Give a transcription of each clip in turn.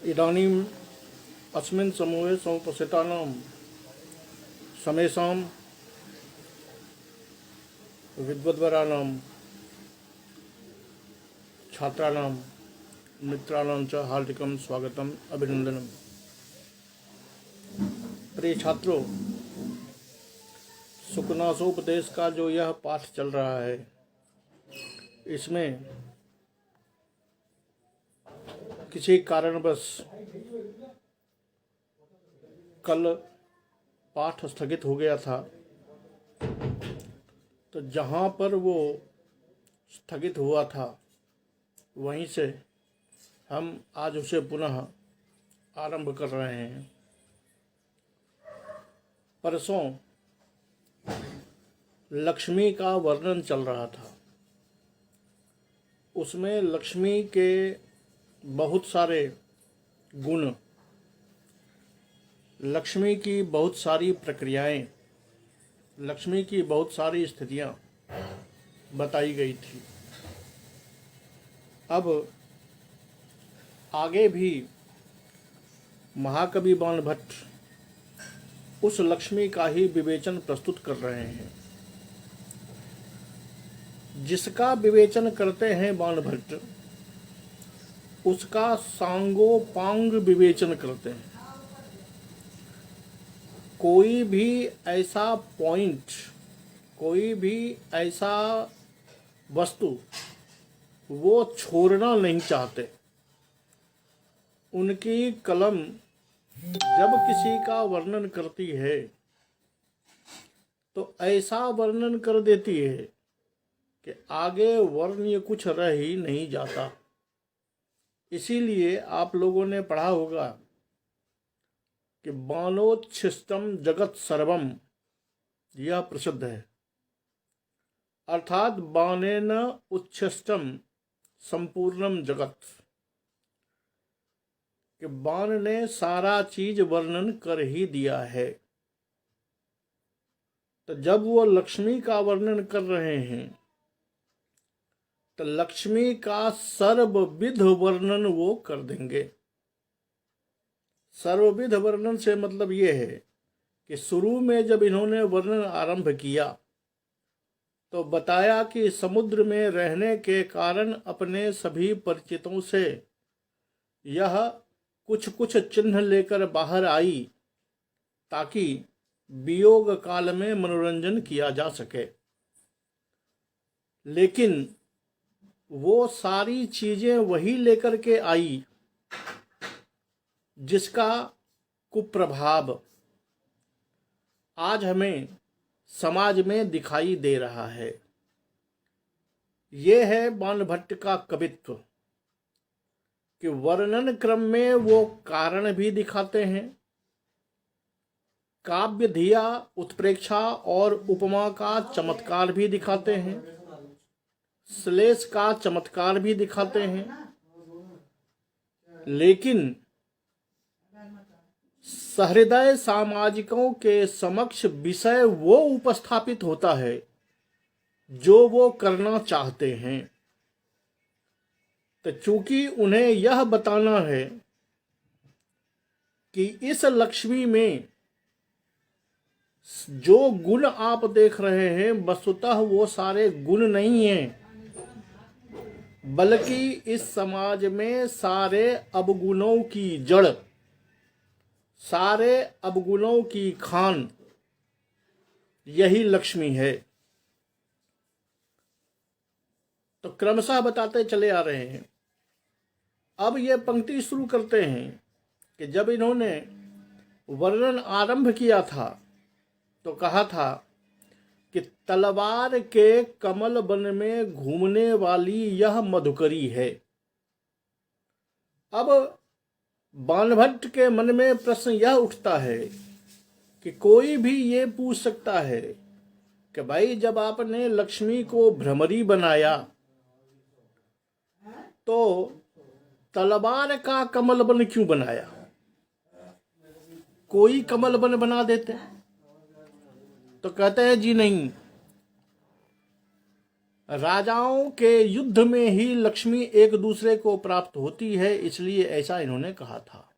इदानीम् अस्मिन् समूहे समुपस्थितानां समेषां विद्वद्वराणां छात्राणां मित्राणां च हार्दिकं स्वागतम् अभिनंदनम्। प्रिय छात्रों, सुखनासोपदेश का जो यह पाठ चल रहा है, इसमें किसी कारणवश कल पाठ स्थगित हो गया था, तो जहाँ पर वो स्थगित हुआ था वहीं से हम आज उसे पुनः आरंभ कर रहे हैं। परसों लक्ष्मी का वर्णन चल रहा था। उसमें लक्ष्मी के बहुत सारे गुण, लक्ष्मी की बहुत सारी प्रक्रियाएं, लक्ष्मी की बहुत सारी स्थितियां बताई गई थी। अब आगे भी महाकवि बाणभट्ट उस लक्ष्मी का ही विवेचन प्रस्तुत कर रहे हैं। जिसका विवेचन करते हैं बाणभट्ट, उसका सांगोपांग विवेचन करते हैं। कोई भी ऐसा पॉइंट, कोई भी ऐसा वस्तु वो छोड़ना नहीं चाहते। उनकी कलम जब किसी का वर्णन करती है तो ऐसा वर्णन कर देती है कि आगे वर्ण्य कुछ रह ही नहीं जाता। इसीलिए आप लोगों ने पढ़ा होगा कि बाणोच्छिष्टम जगत सर्वम, यह प्रसिद्ध है। अर्थात बाणेन उच्छिष्टम संपूर्णम जगत, कि बाण ने सारा चीज वर्णन कर ही दिया है। तो जब वो लक्ष्मी का वर्णन कर रहे हैं तो लक्ष्मी का सर्वविध वर्णन वो कर देंगे। सर्वविध वर्णन से मतलब ये है कि शुरू में जब इन्होंने वर्णन आरंभ किया तो बताया कि समुद्र में रहने के कारण अपने सभी परिचितों से यह कुछ कुछ चिन्ह लेकर बाहर आई ताकि वियोग काल में मनोरंजन किया जा सके। लेकिन वो सारी चीजें वही लेकर के आई जिसका कुप्रभाव आज हमें समाज में दिखाई दे रहा है। ये है बाणभट्ट का कवित्व कि वर्णन क्रम में वो कारण भी दिखाते हैं, काव्य धिया उत्प्रेक्षा और उपमा का चमत्कार भी दिखाते हैं, श्लेष का चमत्कार भी दिखाते हैं। लेकिन सहृदय सामाजिकों के समक्ष विषय वो उपस्थापित होता है जो वो करना चाहते हैं। तो चूंकि उन्हें यह बताना है कि इस लक्ष्मी में जो गुण आप देख रहे हैं वस्तुतः वो सारे गुण नहीं हैं, बल्कि इस समाज में सारे अवगुणों की जड़, सारे अवगुणों की खान यही लक्ष्मी है। तो क्रमशः बताते चले आ रहे हैं। अब ये पंक्ति शुरू करते हैं कि जब इन्होंने वर्णन आरंभ किया था तो कहा था कि तलवार के कमल वन में घूमने वाली यह मधुकरी है। अब बाणभट्ट के मन में प्रश्न यह उठता है कि कोई भी ये पूछ सकता है कि भाई जब आपने लक्ष्मी को भ्रमरी बनाया तो तलवार का कमल वन क्यों बनाया? कोई कमल वन बना देते। तो कहते हैं जी नहीं, राजाओं के युद्ध में ही लक्ष्मी एक दूसरे को प्राप्त होती है, इसलिए ऐसा इन्होंने कहा था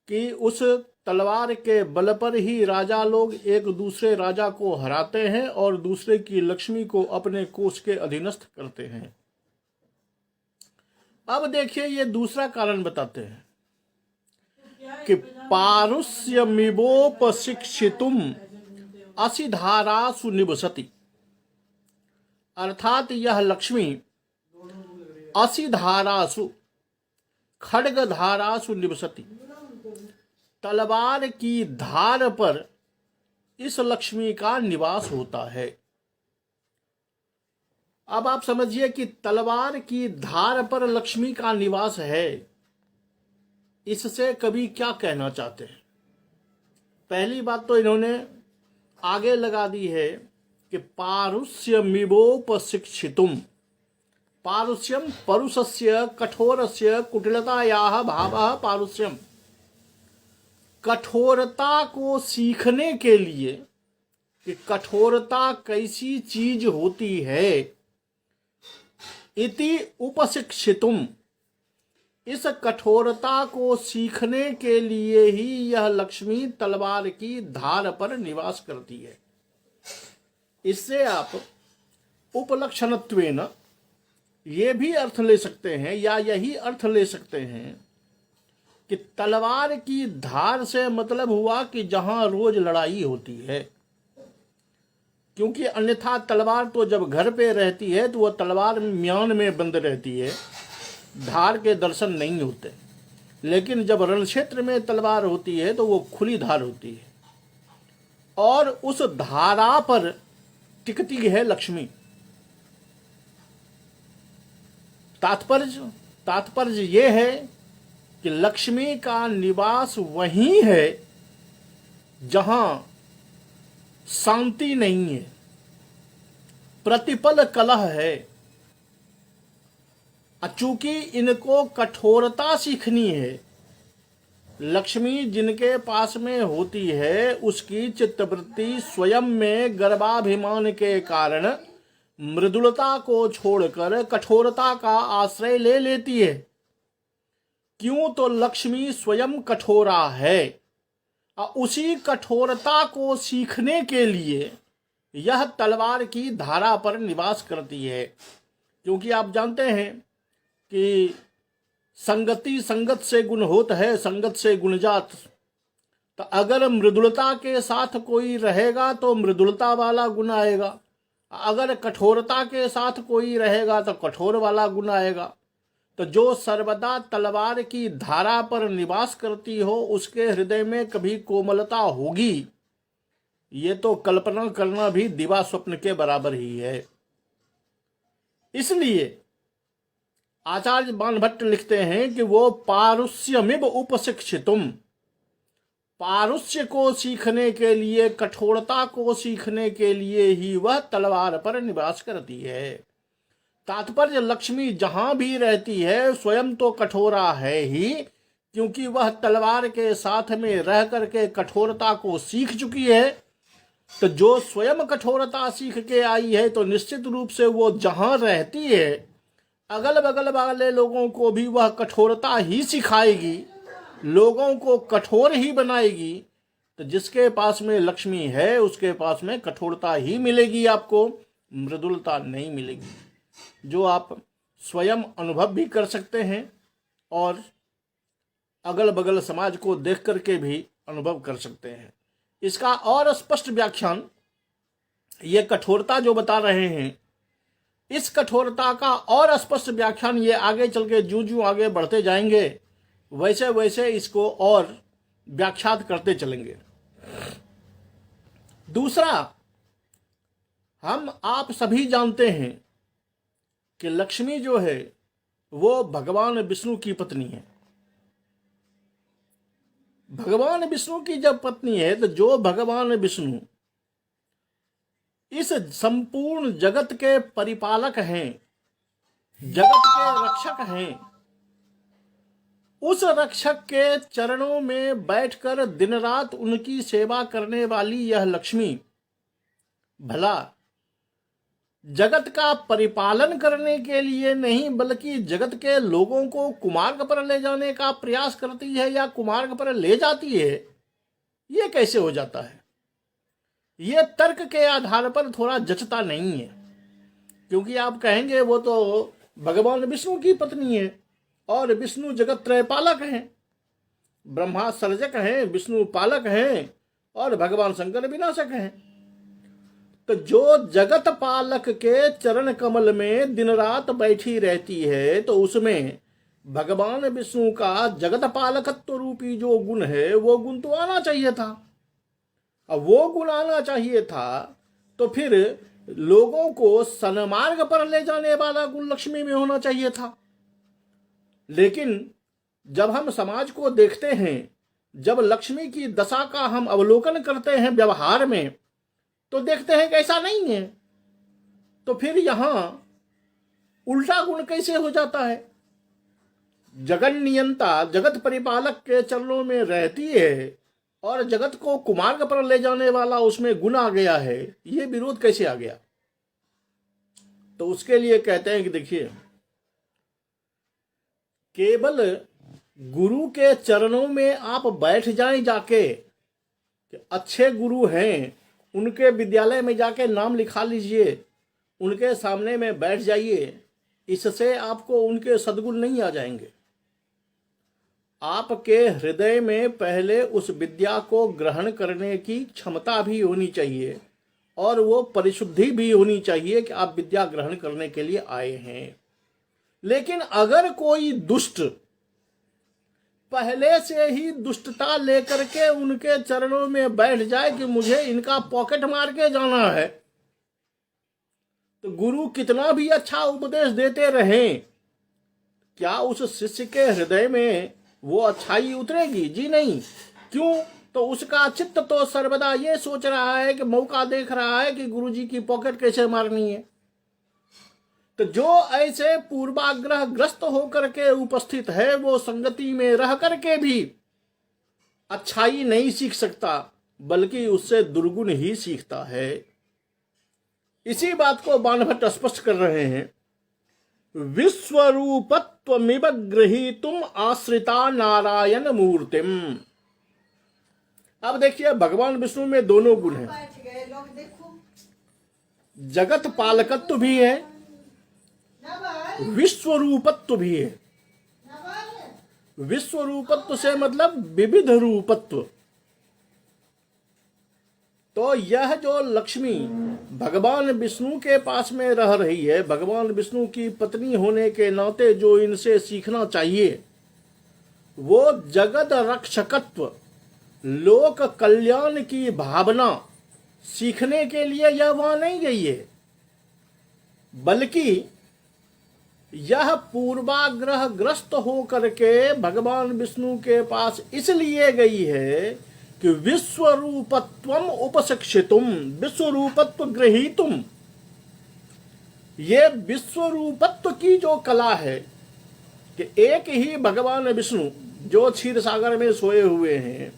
कि उस तलवार के बल पर ही राजा लोग एक दूसरे राजा को हराते हैं और दूसरे की लक्ष्मी को अपने कोष के अधीनस्थ करते हैं। अब देखिए ये दूसरा कारण बताते हैं कि पारुष्यमिवोपशिक्षितुम असिधारासु निवसति, अर्थात यह लक्ष्मी असिधारासु खड्गधारासु निवसति, तलवार की धार पर इस लक्ष्मी का निवास होता है। अब आप समझिए कि तलवार की धार पर लक्ष्मी का निवास है, इससे कवि क्या कहना चाहते हैं? पहली बात तो इन्होंने आगे लगा दी है कि पारुष्यमिवोपशिक्षितुम, पारुष्यम परुषस्य कठोरस्य कुटिलतायाः भावः पारुष्यम, कठोरता को सीखने के लिए कि कठोरता कैसी चीज होती है, इति उपशिक्षितुम, इस कठोरता को सीखने के लिए ही यह लक्ष्मी तलवार की धार पर निवास करती है। इससे आप उपलक्षणत्वेन ये भी अर्थ ले सकते हैं या यही अर्थ ले सकते हैं कि तलवार की धार से मतलब हुआ कि जहां रोज लड़ाई होती है, क्योंकि अन्यथा तलवार तो जब घर पे रहती है तो वह तलवार म्यान में बंद रहती है, धार के दर्शन नहीं होते। लेकिन जब रण क्षेत्र में तलवार होती है तो वो खुली धार होती है और उस धारा पर टिकती है लक्ष्मी। तात्पर्य ये है कि लक्ष्मी का निवास वहीं है जहां शांति नहीं है, प्रतिपल कलह है। चूंकि इनको कठोरता सीखनी है, लक्ष्मी जिनके पास में होती है उसकी चित्तवृत्ति स्वयं में गर्भाभिमान के कारण मृदुलता को छोड़कर कठोरता का आश्रय ले लेती है। क्यों? तो लक्ष्मी स्वयं कठोरा है और उसी कठोरता को सीखने के लिए यह तलवार की धारा पर निवास करती है। क्योंकि आप जानते हैं कि संगति संगत से गुण होत है, संगत से गुण जात। तो अगर मृदुलता के साथ कोई रहेगा तो मृदुलता वाला गुण आएगा, अगर कठोरता के साथ कोई रहेगा तो कठोर वाला गुण आएगा। तो जो सर्वदा तलवार की धारा पर निवास करती हो उसके हृदय में कभी कोमलता होगी, ये तो कल्पना करना भी दिवा स्वप्न के बराबर ही है। इसलिए आचार्य बाणभट्ट लिखते हैं कि वो पारुष्यमिव उपशिक्षितुम, पारुष्य को सीखने के लिए, कठोरता को सीखने के लिए ही वह तलवार पर निवास करती है। तात्पर्य लक्ष्मी जहां भी रहती है स्वयं तो कठोरा है ही, क्योंकि वह तलवार के साथ में रह करके कठोरता को सीख चुकी है। तो जो स्वयं कठोरता सीख के आई है तो निश्चित रूप से वो जहां रहती है अगल बगल वाले लोगों को भी वह कठोरता ही सिखाएगी, लोगों को कठोर ही बनाएगी। तो जिसके पास में लक्ष्मी है उसके पास में कठोरता ही मिलेगी, आपको मृदुलता नहीं मिलेगी, जो आप स्वयं अनुभव भी कर सकते हैं और अगल बगल समाज को देख करके भी अनुभव कर सकते हैं। इसका और स्पष्ट व्याख्यान ये कठोरता जो बता रहे हैं, इस कठोरता का और स्पष्ट व्याख्यान ये आगे चल के जूं आगे बढ़ते जाएंगे वैसे वैसे इसको और व्याख्यात करते चलेंगे। दूसरा, हम आप सभी जानते हैं कि लक्ष्मी जो है वो भगवान विष्णु की पत्नी है। भगवान विष्णु की जब पत्नी है तो जो भगवान विष्णु इस संपूर्ण जगत के परिपालक हैं, जगत के रक्षक हैं, उस रक्षक के चरणों में बैठकर दिन रात उनकी सेवा करने वाली यह लक्ष्मी, भला जगत का परिपालन करने के लिए नहीं, बल्कि जगत के लोगों को कुमार्ग पर ले जाने का प्रयास करती है या कुमार्ग पर ले जाती है, ये कैसे हो जाता है? ये तर्क के आधार पर थोड़ा जचता नहीं है। क्योंकि आप कहेंगे वो तो भगवान विष्णु की पत्नी है और विष्णु जगत त्रय पालक हैं, ब्रह्मा सर्जक हैं, विष्णु पालक हैं और भगवान शंकर विनाशक हैं। तो जो जगत पालक के चरण कमल में दिन रात बैठी रहती है, तो उसमें भगवान विष्णु का जगत पालकत्व रूपी जो गुण है, वो गुण तो आना चाहिए था। अब वो गुण आना चाहिए था तो फिर लोगों को सन्मार्ग पर ले जाने वाला गुण लक्ष्मी में होना चाहिए था। लेकिन जब हम समाज को देखते हैं, जब लक्ष्मी की दशा का हम अवलोकन करते हैं व्यवहार में, तो देखते हैं कि ऐसा नहीं है। तो फिर यहां उल्टा गुण कैसे हो जाता है? जगन नियंता जगत परिपालक के चरणों में रहती है और जगत को कुमार्ग पर ले जाने वाला उसमें गुण आ गया है, ये विरोध कैसे आ गया? तो उसके लिए कहते हैं कि देखिए, केवल गुरु के चरणों में आप बैठ जाएं जाके, कि अच्छे गुरु हैं उनके विद्यालय में जाके नाम लिखा लीजिए, उनके सामने में बैठ जाइए, इससे आपको उनके सद्गुण नहीं आ जाएंगे। आपके हृदय में पहले उस विद्या को ग्रहण करने की क्षमता भी होनी चाहिए और वो परिशुद्धि भी होनी चाहिए कि आप विद्या ग्रहण करने के लिए आए हैं। लेकिन अगर कोई दुष्ट पहले से ही दुष्टता लेकर के उनके चरणों में बैठ जाए कि मुझे इनका पॉकेट मार के जाना है, तो गुरु कितना भी अच्छा उपदेश देते रहें, क्या उस शिष्य के हृदय में वो अच्छाई उतरेगी? जी नहीं। क्यों? तो उसका चित्त तो सर्वदा ये सोच रहा है कि मौका देख रहा है कि गुरुजी की पॉकेट कैसे मारनी है। तो जो ऐसे पूर्वाग्रह ग्रस्त होकर के उपस्थित है, वो संगति में रह करके भी अच्छाई नहीं सीख सकता, बल्कि उससे दुर्गुण ही सीखता है। इसी बात को बाणभट्ट स्पष्ट कर रहे हैं। विश्वरूपत्वमिव गृहीतुम आश्रिता नारायण मूर्तिम। अब देखिए, भगवान विष्णु में दोनों गुण हैं, जगत पालकत्व भी है, विश्वरूपत्व भी है। विश्वरूपत्व से मतलब विविध रूपत्व। तो यह जो लक्ष्मी भगवान विष्णु के पास में रह रही है, भगवान विष्णु की पत्नी होने के नाते जो इनसे सीखना चाहिए, वो जगत रक्षकत्व, लोक कल्याण की भावना सीखने के लिए यह वहां नहीं गई है, बल्कि यह पूर्वाग्रह ग्रस्त होकर के भगवान विष्णु के पास इसलिए गई है कि विश्वरूपत्वम उपशिक्षितुम, विश्वरूपत्व गृहीतुम। ये विश्वरूपत्व की जो कला है कि एक ही भगवान विष्णु जो क्षीर सागर में सोए हुए हैं,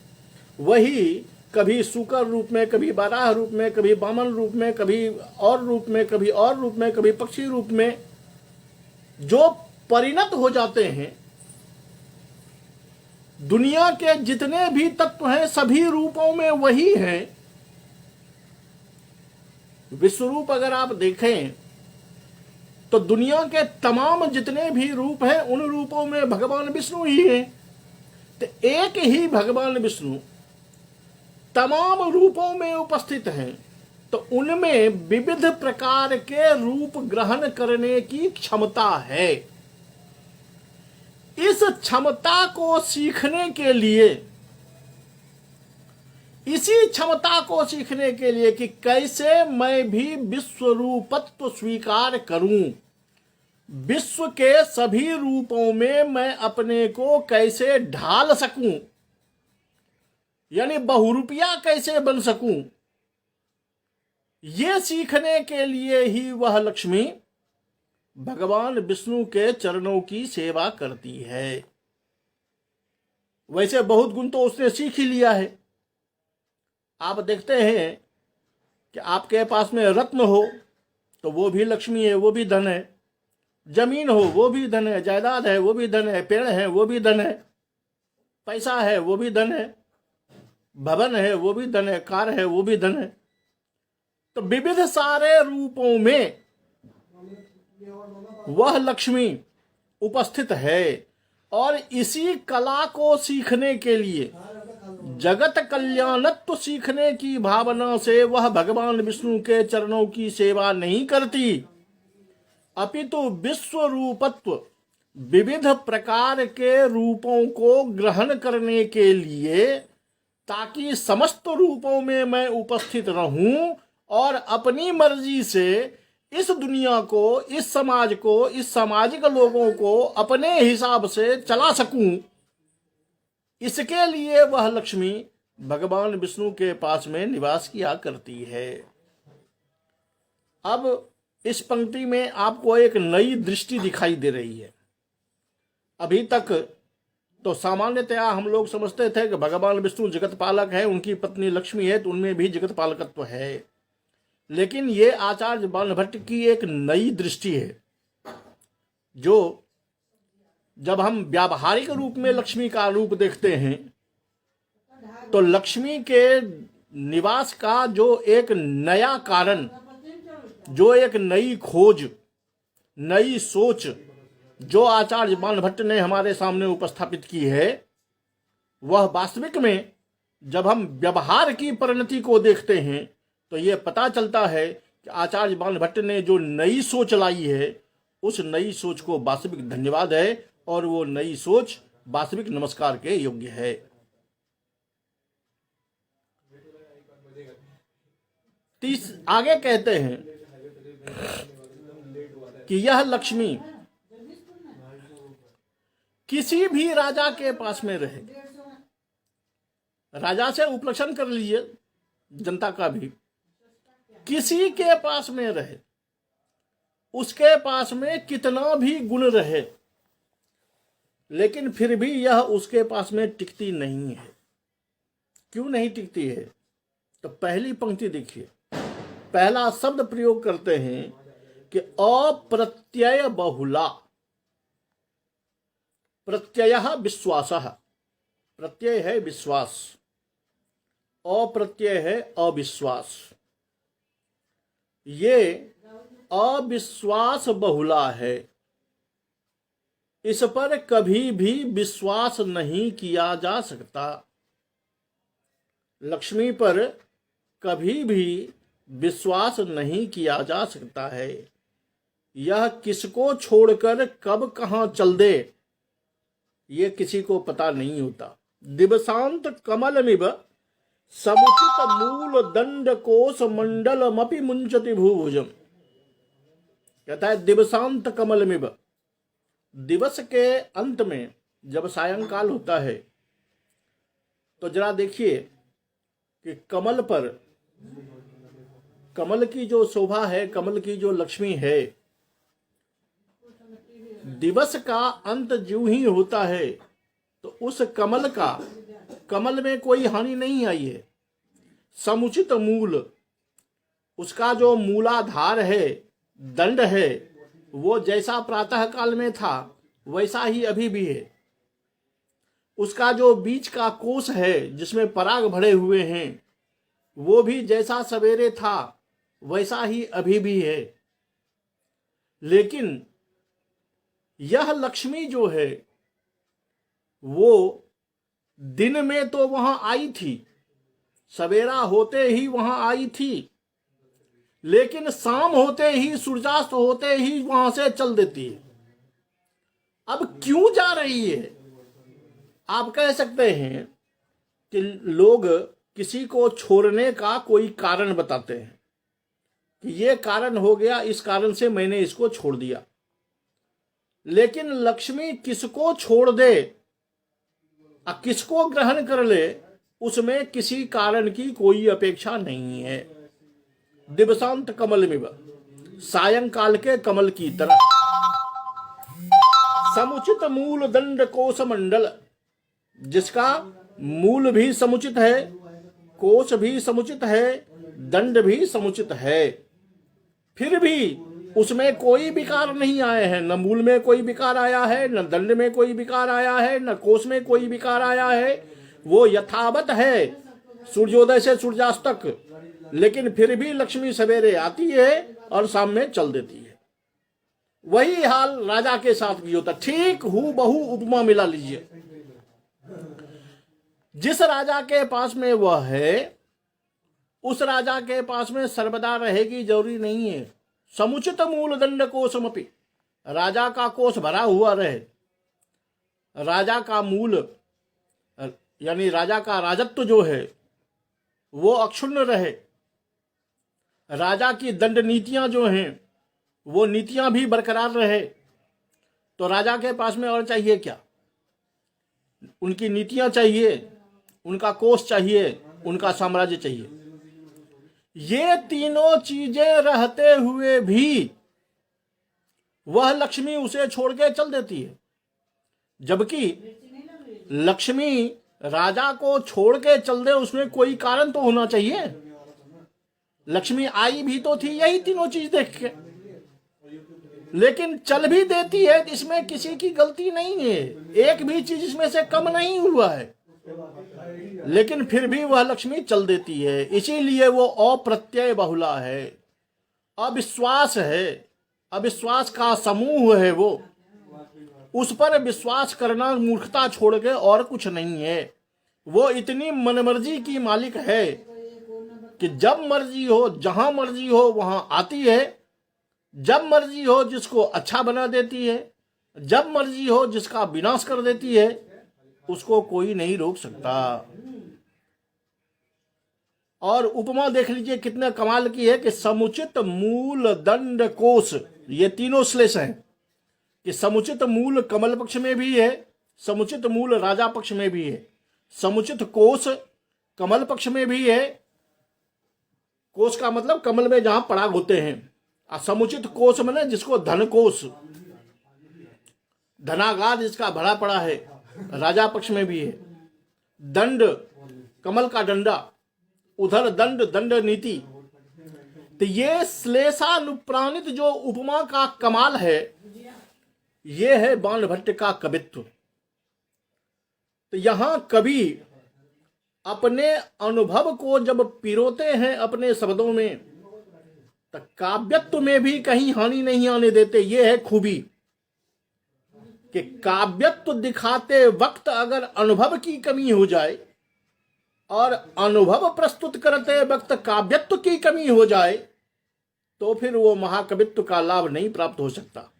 वही कभी सूकर रूप में, कभी बाराह रूप में, कभी वामन रूप में, कभी और रूप में, कभी और रूप में, कभी पक्षी रूप में जो परिणत हो जाते हैं। दुनिया के जितने भी तत्व हैं सभी रूपों में वही हैं। विश्वरूप अगर आप देखें तो दुनिया के तमाम जितने भी रूप हैं उन रूपों में भगवान विष्णु ही हैं। तो एक ही भगवान विष्णु तमाम रूपों में उपस्थित हैं, तो उनमें विविध प्रकार के रूप ग्रहण करने की क्षमता है। इस क्षमता को सीखने के लिए, इसी क्षमता को सीखने के लिए कि कैसे मैं भी विश्वरूपत्व स्वीकार करूं, विश्व के सभी रूपों में मैं अपने को कैसे ढाल सकूं, यानी बहुरूपिया कैसे बन सकूं, ये सीखने के लिए ही वह लक्ष्मी भगवान विष्णु के चरणों की सेवा करती है। वैसे बहुत गुण तो उसने सीख ही लिया है। आप देखते हैं कि आपके पास में रत्न हो तो वो भी लक्ष्मी है, वो भी धन है। जमीन हो वो भी धन है, जायदाद है वो भी धन है, पेड़ है वो भी धन है, पैसा है वो भी धन है, भवन है वो भी धन है, कार है वो भी धन है। तो विविध सारे रूपों में वह लक्ष्मी उपस्थित है। और इसी कला को सीखने के लिए, जगत कल्याणत्व सीखने की भावना से वह भगवान विष्णु के चरणों की सेवा नहीं करती, अपितु विश्व रूपत्व, विविध प्रकार के रूपों को ग्रहण करने के लिए, ताकि समस्त रूपों में मैं उपस्थित रहूं और अपनी मर्जी से इस दुनिया को, इस समाज को, इस सामाजिक लोगों को अपने हिसाब से चला सकूं। इसके लिए वह लक्ष्मी भगवान विष्णु के पास में निवास किया करती है। अब इस पंक्ति में आपको एक नई दृष्टि दिखाई दे रही है। अभी तक तो सामान्यतया हम लोग समझते थे कि भगवान विष्णु जगत पालक है, उनकी पत्नी लक्ष्मी है, तो उनमें भी जगत पालकत्व है। लेकिन ये आचार्य बाणभट्ट की एक नई दृष्टि है, जो जब हम व्यावहारिक रूप में लक्ष्मी का रूप देखते हैं तो लक्ष्मी के निवास का जो एक नया कारण, जो एक नई खोज, नई सोच जो आचार्य बाणभट्ट ने हमारे सामने उपस्थापित की है, वह वास्तविक में जब हम व्यवहार की परिणति को देखते हैं तो यह पता चलता है कि आचार्य बाणभट्ट ने जो नई सोच लाई है, उस नई सोच को वास्तविक धन्यवाद है और वो नई सोच वास्तविक नमस्कार के योग्य है। आगे कहते हैं कि यह लक्ष्मी किसी भी राजा के पास में रहे, राजा से उपलक्षण कर लीजिए, जनता का भी, किसी के पास में रहे, उसके पास में कितना भी गुण रहे, लेकिन फिर भी यह उसके पास में टिकती नहीं है। क्यों नहीं टिकती है? तो पहली पंक्ति देखिए, पहला शब्द प्रयोग करते हैं कि अप्रत्यय बहुला। प्रत्यय विश्वास, प्रत्यय है विश्वास, अप्रत्यय है अविश्वास। ये अविश्वास बहुला है, इस पर कभी भी विश्वास नहीं किया जा सकता। लक्ष्मी पर कभी भी विश्वास नहीं किया जा सकता है। यह किसको छोड़कर कब कहां चल दे, ये किसी को पता नहीं होता। दिवसांत कमलमिव समुचित मूल दंड कोश मंडलमपि मुंचति भूभुजम। कहता है दिवसांत कमलमिव, दिवस के अंत में जब सायंकाल होता है तो जरा देखिए कि कमल पर, कमल की जो शोभा है, कमल की जो लक्ष्मी है, दिवस का अंत जो ही होता है तो उस कमल का, कमल में कोई हानि नहीं आई है। समुचित मूल, उसका जो मूलाधार है, दंड है, वो जैसा प्रातः काल में था वैसा ही अभी भी है। उसका जो बीच का कोश है जिसमें पराग भरे हुए हैं, वो भी जैसा सवेरे था वैसा ही अभी भी है। लेकिन यह लक्ष्मी जो है वो दिन में तो वहां आई थी, सवेरा होते ही वहां आई थी, लेकिन शाम होते ही, सूर्यास्त होते ही वहां से चल देती है। अब क्यों जा रही है? आप कह सकते हैं कि लोग किसी को छोड़ने का कोई कारण बताते हैं कि ये कारण हो गया, इस कारण से मैंने इसको छोड़ दिया। लेकिन लक्ष्मी किसको छोड़ दे और किसको ग्रहण कर ले, उसमें किसी कारण की कोई अपेक्षा नहीं है। दिवसांत कमलमिव, सायंकाल के कमल की तरह। समुचित मूल दंड कोश मंडल, जिसका मूल भी समुचित है, कोश भी समुचित है, दंड भी समुचित है। फिर भी उसमें कोई विकार नहीं आए हैं। न मूल में कोई विकार आया है, न दंड में कोई विकार आया है, न कोष में कोई विकार आया है। वो यथावत है सूर्योदय से सूर्यास्त तक। लेकिन फिर भी लक्ष्मी सवेरे आती है और शाम में चल देती है। वही हाल राजा के साथ भी होता। ठीक हूबहू उपमा मिला लीजिए। जिस राजा के पास में वह है, उस राजा के पास में सर्वदा रहेगी जरूरी नहीं है। समुचित मूल दंड कोशमपि, राजा का कोष भरा हुआ रहे, राजा का मूल यानी राजा का राजत्व जो है वो अक्षुण्ण रहे, राजा की दंड नीतियां जो हैं वो नीतियां भी बरकरार रहे, तो राजा के पास में और चाहिए क्या? उनकी नीतियां चाहिए, उनका कोष चाहिए, उनका साम्राज्य चाहिए। ये तीनों चीजें रहते हुए भी वह लक्ष्मी उसे छोड़ के चल देती है। जबकि लक्ष्मी राजा को छोड़ के चल दे, उसमें कोई कारण तो होना चाहिए। लक्ष्मी आई भी तो थी यही तीनों चीज देख के, लेकिन चल भी देती है। इसमें किसी की गलती नहीं है, एक भी चीज इसमें से कम नहीं हुआ है, लेकिन फिर भी वह लक्ष्मी चल देती है। इसीलिए वो अप्रत्यय बहुला है, अविश्वास है, अविश्वास का समूह है। वो उस पर विश्वास करना मूर्खता छोड़ के और कुछ नहीं है। वो इतनी मनमर्जी की मालिक है कि जब मर्जी हो, जहां मर्जी हो वहां आती है, जब मर्जी हो जिसको अच्छा बना देती है, जब मर्जी हो जिसका विनाश कर देती है, उसको कोई नहीं रोक सकता। और उपमा देख लीजिए कितने कमाल की है कि समुचित मूल दंड कोष, ये तीनों श्लेष हैं कि समुचित मूल कमल पक्ष में भी है, समुचित मूल राजा पक्ष में भी है, समुचित कोष कमल पक्ष में भी है। कोष का मतलब कमल में जहां पराग होते हैं। समुचित कोष मैंने जिसको धन कोष, धनागार जिसका भरा पड़ा है, राजा पक्ष में भी है। दंड कमल का डंडा, उधर दंड दंड नीति। तो ये श्लेषानुप्राणित जो उपमा का कमाल है, ये है बाणभट्ट का कवित्व। तो यहां कवि अपने अनुभव को जब पिरोते हैं अपने शब्दों में, तो काव्यत्व में भी कहीं हानि नहीं आने देते। ये है खूबी कि काव्यत्व दिखाते वक्त अगर अनुभव की कमी हो जाए और अनुभव प्रस्तुत करते वक्त काव्यत्व की कमी हो जाए, तो फिर वो महाकवित्व का लाभ नहीं प्राप्त हो सकता।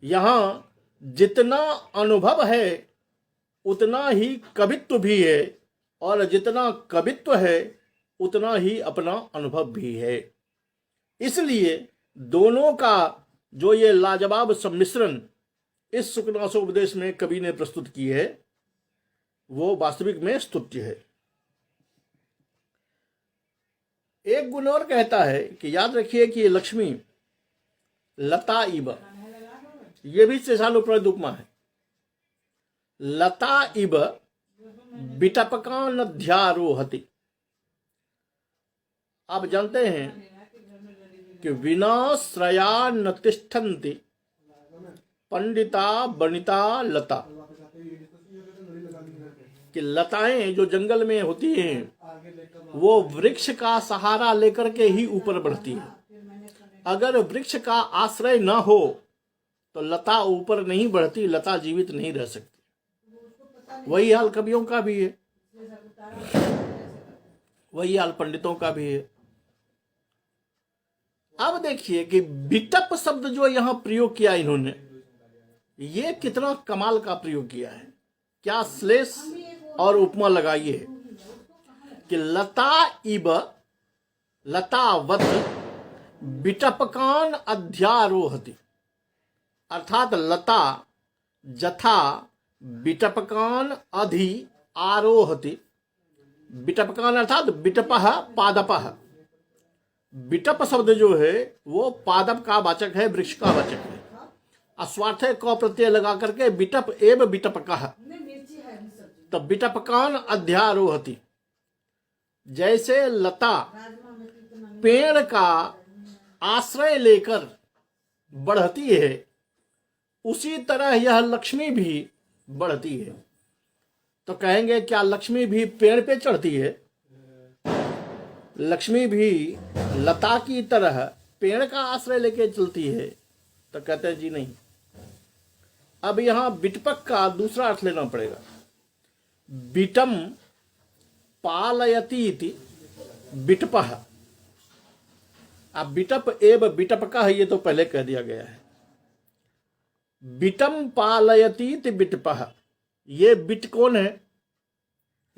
यहां जितना अनुभव है उतना ही कवित्व भी है, और जितना कवित्व है उतना ही अपना अनुभव भी है। इसलिए दोनों का जो ये लाजवाब सम्मिश्रण इस शुकनासोपदेश में कवि ने प्रस्तुत की है, वो वास्तविक में स्तुत्य है। एक गुण और कहता है कि याद रखिए कि ये लक्ष्मी लता इव, ये भी शेषानुप्राणित उपमा है। लता इव बिटपकानध्यारोहति। आप जानते हैं कि विनाश्रया न तिष्ठन्ति पंडिता बनिता लता, कि लताएं जो जंगल में होती हैं वो वृक्ष का सहारा लेकर के ही ऊपर बढ़ती है। अगर वृक्ष का आश्रय न हो तो लता ऊपर नहीं बढ़ती, लता जीवित नहीं रह सकती। वही हाल कवियों का भी है, वही हाल पंडितों का भी है। अब देखिए कि बिटप शब्द जो यहां प्रयोग किया इन्होंने, ये कितना कमाल का प्रयोग किया है। क्या श्लेष और उपमा लगाई है कि लता इव लतावत बिटपकान अध्यारोहति, अर्थात लता जथा बिटपकान अधि आरोहति। बिटपकान अर्थात बिटपः पादपः। बिटप शब्द जो है वो पादप का वाचक है, वृक्ष का वाचक है। अस्वार्थे क प्रत्यय लगा करके बिटप एव बिटपकः, तो बिटपकान अध्यारोहति। जैसे लता पेड़ का आश्रय लेकर बढ़ती है, उसी तरह यह लक्ष्मी भी बढ़ती है। तो कहेंगे क्या लक्ष्मी भी पेड़ पे चढ़ती है? लक्ष्मी भी लता की तरह पेड़ का आश्रय लेके चलती है? तो कहते हैं जी नहीं। अब यहां बिटपक का दूसरा अर्थ लेना पड़ेगा। बिटम पालयती इति बिटपः। अब बिटप एव बिटपका है, ये तो पहले कह दिया गया है। बिटम पालयती इति बिटपः, ये बिट कौन है?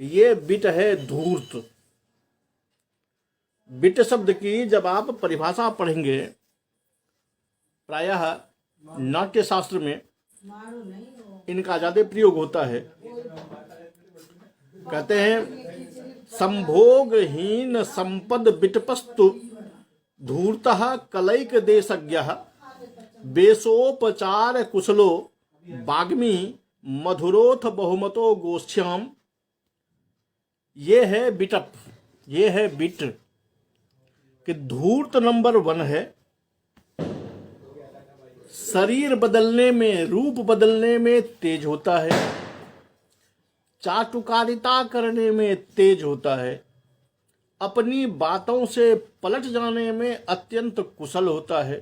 ये बिट है धूर्त। बिट शब्द की जब आप परिभाषा पढ़ेंगे, प्रायः नाट्य शास्त्र में इनका ज्यादा प्रयोग होता है। कहते हैं संभोगहीन संपद बिटपस्तु धूर्तः कलैक देशज्ञः बेसोपचार कुशलो बाग्मी मधुरोथ बहुमतो गोष्ठ्याम। ये है बिटप, ये है बिट कि धूर्त नंबर 1 है। शरीर बदलने में, रूप बदलने में तेज होता है, चाटुकारिता करने में तेज होता है, अपनी बातों से पलट जाने में अत्यंत कुशल होता है,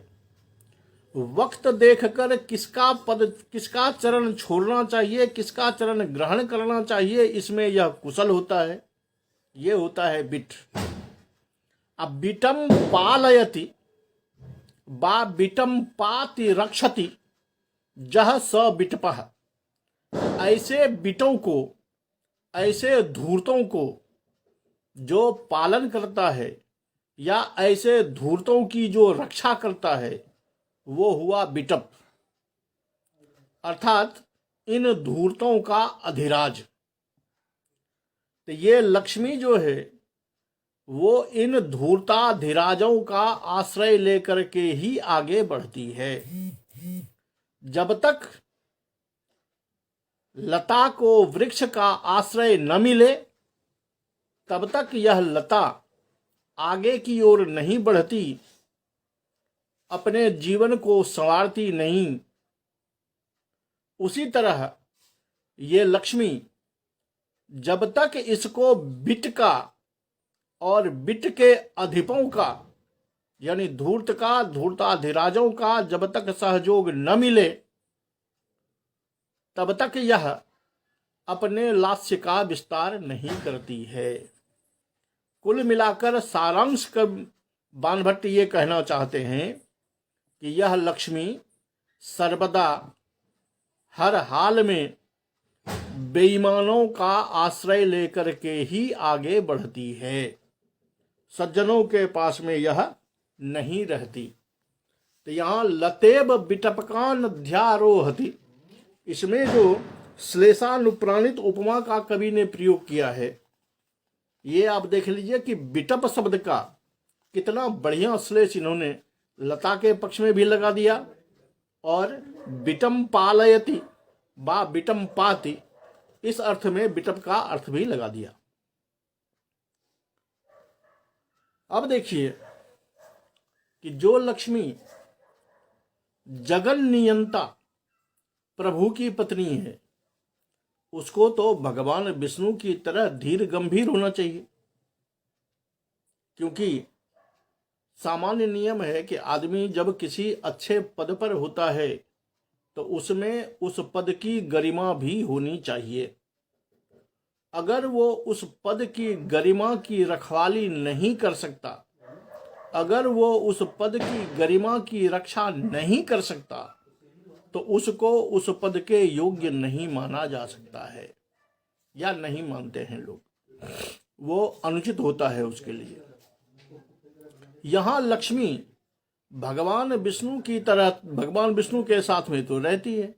वक्त देखकर किसका चरण छोड़ना चाहिए, किसका चरण ग्रहण करना चाहिए, इसमें यह कुशल होता है। ये होता है बिट। अब बिटम पालयति बा बिटम पाति रक्षति जह स बिटपः। ऐसे बिटों को, ऐसे धूर्तों को जो पालन करता है या ऐसे धूर्तों की जो रक्षा करता है, वो हुआ बिटप, अर्थात इन धूर्तों का अधिराज। तो ये लक्ष्मी जो है वो इन धूर्ताधिराजों का आश्रय लेकर के ही आगे बढ़ती है। जब तक लता को वृक्ष का आश्रय न मिले, तब तक यह लता आगे की ओर नहीं बढ़ती, अपने जीवन को संवारती नहीं। उसी तरह ये लक्ष्मी जब तक इसको बिट का और बिट के अधिपों का, यानी धूर्त का, धूर्ताधिराजों का जब तक सहयोग न मिले, तब तक यह अपने लास्य का विस्तार नहीं करती है। कुल मिलाकर सारांश का बाणभट्ट ये कहना चाहते हैं कि यह लक्ष्मी सर्वदा हर हाल में बेईमानों का आश्रय लेकर के ही आगे बढ़ती है, सज्जनों के पास में यह नहीं रहती। तो यहाँ लतेब बिटपकान ध्यारोहति, इसमें जो श्लेषानुप्राणित उपमा का कवि ने प्रयोग किया है, ये आप देख लीजिए कि बिटप शब्द का कितना बढ़िया श्लेष इन्होंने लता के पक्ष में भी लगा दिया और बिटम पालयति बा बिटम पाति, इस अर्थ में बिटप का अर्थ भी लगा दिया। अब देखिए कि जो लक्ष्मी जगन नियंता प्रभु की पत्नी है, उसको तो भगवान विष्णु की तरह धीर गंभीर होना चाहिए। क्योंकि सामान्य नियम है कि आदमी जब किसी अच्छे पद पर होता है तो उसमें उस पद की गरिमा भी होनी चाहिए। अगर वो उस पद की गरिमा की रखवाली नहीं कर सकता, अगर वो उस पद की गरिमा की रक्षा नहीं कर सकता, तो उसको उस पद के योग्य नहीं माना जा सकता है, या नहीं मानते हैं लोग, वो अनुचित होता है उसके लिए। यहां लक्ष्मी भगवान विष्णु की तरह, भगवान विष्णु के साथ में तो रहती है,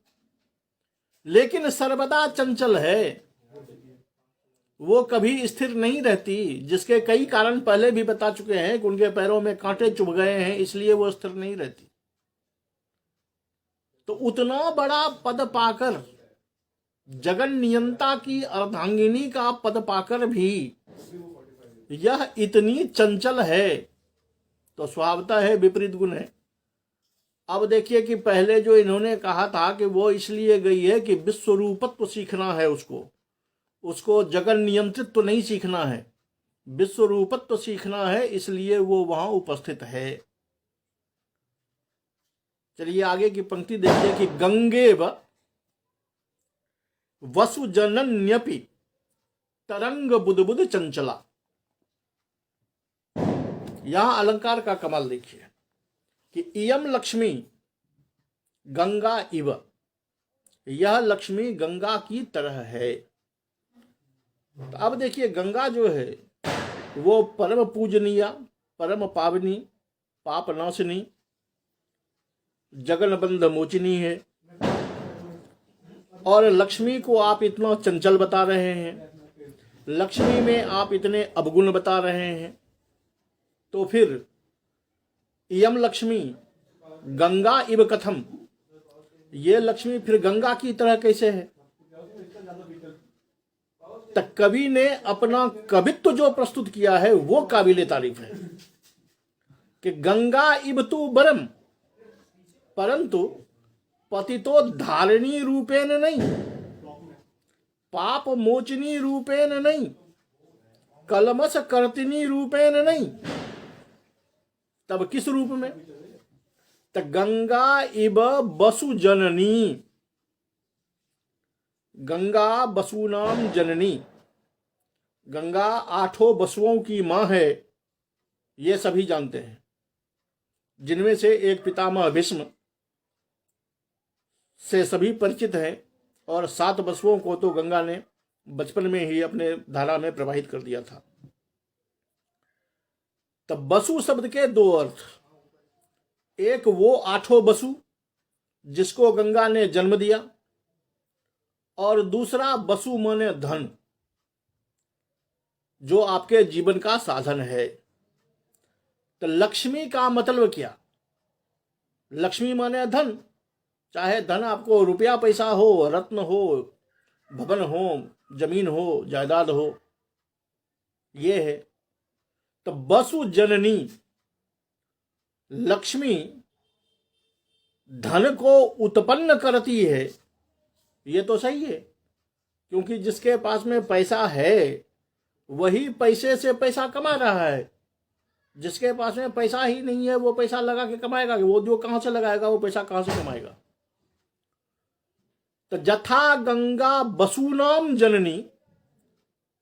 लेकिन सर्वदा चंचल है, वो कभी स्थिर नहीं रहती, जिसके कई कारण पहले भी बता चुके हैं कि उनके पैरों में कांटे चुभ गए हैं, इसलिए वो स्थिर नहीं रहती। तो उतना बड़ा पद पाकर, जगन नियंता की अर्धांगिनी का पद पाकर भी यह इतनी चंचल है, तो स्वभावतः है विपरीत गुण है। अब देखिए कि पहले जो इन्होंने कहा था कि वो इसलिए गई है कि विश्वरूपत्व सीखना है, उसको जगन नियंत्रित्व नहीं सीखना है, विश्वरूपत्व सीखना है, इसलिए वो वहां उपस्थित है। चलिए आगे की पंक्ति देखिए कि गंगेव वसु जनन्यपि तरंग बुदबुद चंचला। यहां अलंकार का कमाल देखिए कि इयम लक्ष्मी गंगा इव, यह लक्ष्मी गंगा की तरह है। तो अब देखिए गंगा जो है वो परम पूजनीय, परम पावनी, पाप नाशनी, जगन बंध मोचिनी है, और लक्ष्मी को आप इतना चंचल बता रहे हैं, लक्ष्मी में आप इतने अवगुण बता रहे हैं, तो फिर इयम लक्ष्मी गंगा इव कथम, ये लक्ष्मी फिर गंगा की तरह कैसे है? तक कवि ने अपना कवित्व जो प्रस्तुत किया है वो काबिले तारीफ है कि गंगा इव तु बरम, परंतु पतितो धारिणी रूपेण नहीं, पाप मोचनी रूपेण नहीं, कलमस कर्तिनी रूपेण नहीं, तब किस रूप में? तो गंगा इव बसु जननी, गंगा बसुनाम जननी, गंगा 8 बसुओं की मां है, ये सभी जानते हैं, जिनमें से एक पितामह भीष्म से सभी परिचित हैं, और 7 बसुओं को तो गंगा ने बचपन में ही अपने धारा में प्रवाहित कर दिया था। तब बसु शब्द के 2 अर्थ, एक वो 8 बसु जिसको गंगा ने जन्म दिया, और दूसरा बसु माने धन, जो आपके जीवन का साधन है। तो लक्ष्मी का मतलब क्या? लक्ष्मी माने धन, चाहे धन आपको रुपया पैसा हो, रत्न हो, भवन हो, जमीन हो, जायदाद हो, ये है। तो बसु जननी, लक्ष्मी धन को उत्पन्न करती है, ये तो सही है, क्योंकि जिसके पास में पैसा है वही पैसे से पैसा कमा रहा है, जिसके पास में पैसा ही नहीं है वो पैसा लगा के कमाएगा, वो जो कहां से लगाएगा वो पैसा कहां से कमाएगा? तो जथा गंगा बसूनाम जननी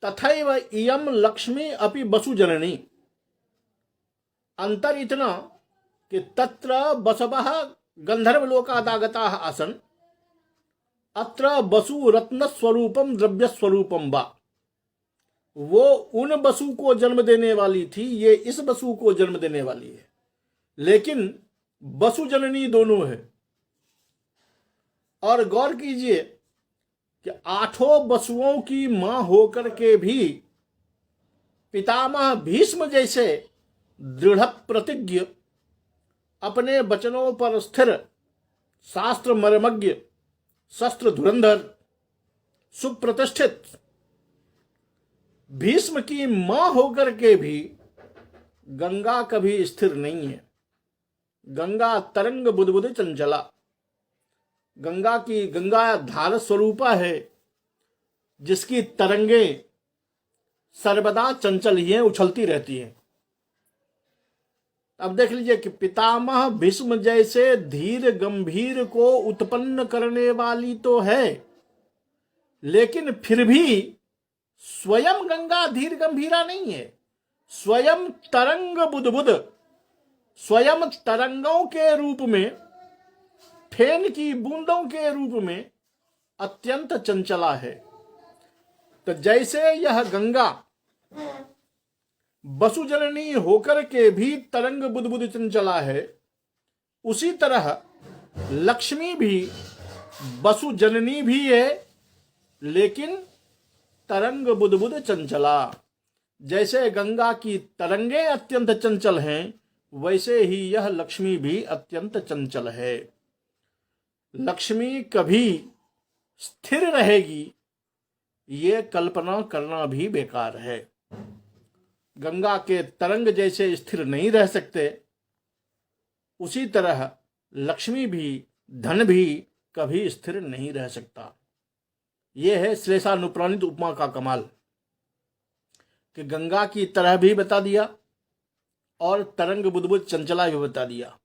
तथैव इयम लक्ष्मी अपि बसु जननी। अंतर इतना कि तत्र बसवः गंधर्वलोकादागताः आसन्, अत्र बसु रत्न स्वरूपम द्रव्य स्वरूपम वा। वो उन बसु को जन्म देने वाली थी, ये इस बसु को जन्म देने वाली है, लेकिन बसु जननी दोनों है। और गौर कीजिए कि 8 बसुओं की मां होकर के भी पितामह भीष्म जैसे दृढ़ प्रतिज्ञ, अपने वचनों पर स्थिर, शास्त्र मर्मज्ञ, शस्त्र धुरंधर, सुप्रतिष्ठित भीष्म की मां होकर के भी गंगा कभी स्थिर नहीं है। गंगा तरंग बुदबुद चंचला, गंगा धार स्वरूपा है, जिसकी तरंगे सर्वदा चंचल ही हैं, उछलती रहती हैं। अब देख लीजिए कि पितामह भीष्म जैसे धीर गंभीर को उत्पन्न करने वाली तो है, लेकिन फिर भी स्वयं गंगा धीर गंभीरा नहीं है। स्वयं तरंग बुदबुद, स्वयं तरंगों के रूप में, फेन की बूंदों के रूप में अत्यंत चंचला है। तो जैसे यह गंगा बसु जननी होकर के भी तरंग बुदबुद चंचला है, उसी तरह लक्ष्मी भी बसु जननी भी है, लेकिन तरंग बुदबुद चंचला। जैसे गंगा की तरंगे अत्यंत चंचल हैं, वैसे ही यह लक्ष्मी भी अत्यंत चंचल है। लक्ष्मी कभी स्थिर रहेगी ये कल्पना करना भी बेकार है। गंगा के तरंग जैसे स्थिर नहीं रह सकते, उसी तरह लक्ष्मी भी, धन भी कभी स्थिर नहीं रह सकता। यह है श्लेषानुप्राणित उपमा का कमाल, कि गंगा की तरह भी बता दिया और तरंग बुदबुद चंचला भी बता दिया।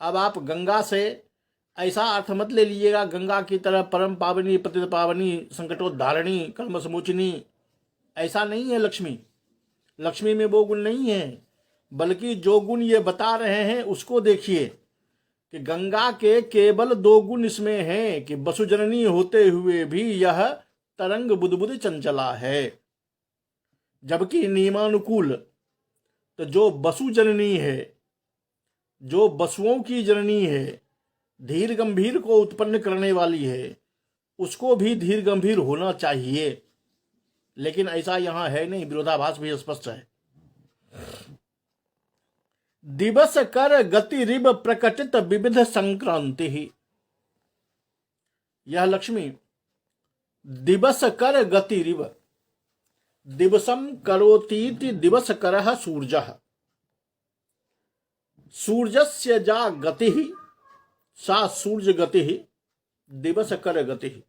अब आप गंगा से ऐसा अर्थ मत ले लीजिएगा गंगा की तरह परम पावनी, पतित पावनी, संकटोद्धारिणी, कर्म समोचिनी, ऐसा नहीं है लक्ष्मी। लक्ष्मी में वो गुण नहीं है, बल्कि जो गुण ये बता रहे हैं उसको देखिए कि गंगा के केवल 2 गुण इसमें हैं कि वसुजननी होते हुए भी यह तरंग बुदबुद चंचला है। जबकि नियमानुकूल तो जो वसु जननी है, जो वसुओं की जननी है, धीर गंभीर को उत्पन्न करने वाली है, उसको भी धीर गंभीर होना चाहिए, लेकिन ऐसा यहां है नहीं। विरोधाभास भी स्पष्ट है। दिवस कर गति रिब प्रकटित विविध संक्रांति ही, यह लक्ष्मी दिवस कर गति रिब, दिवसम करोतीति दिवस करः सूर्यः, सूर्यस्य जा गतिः सा सूर्य गतिः दिवस कर गतिः।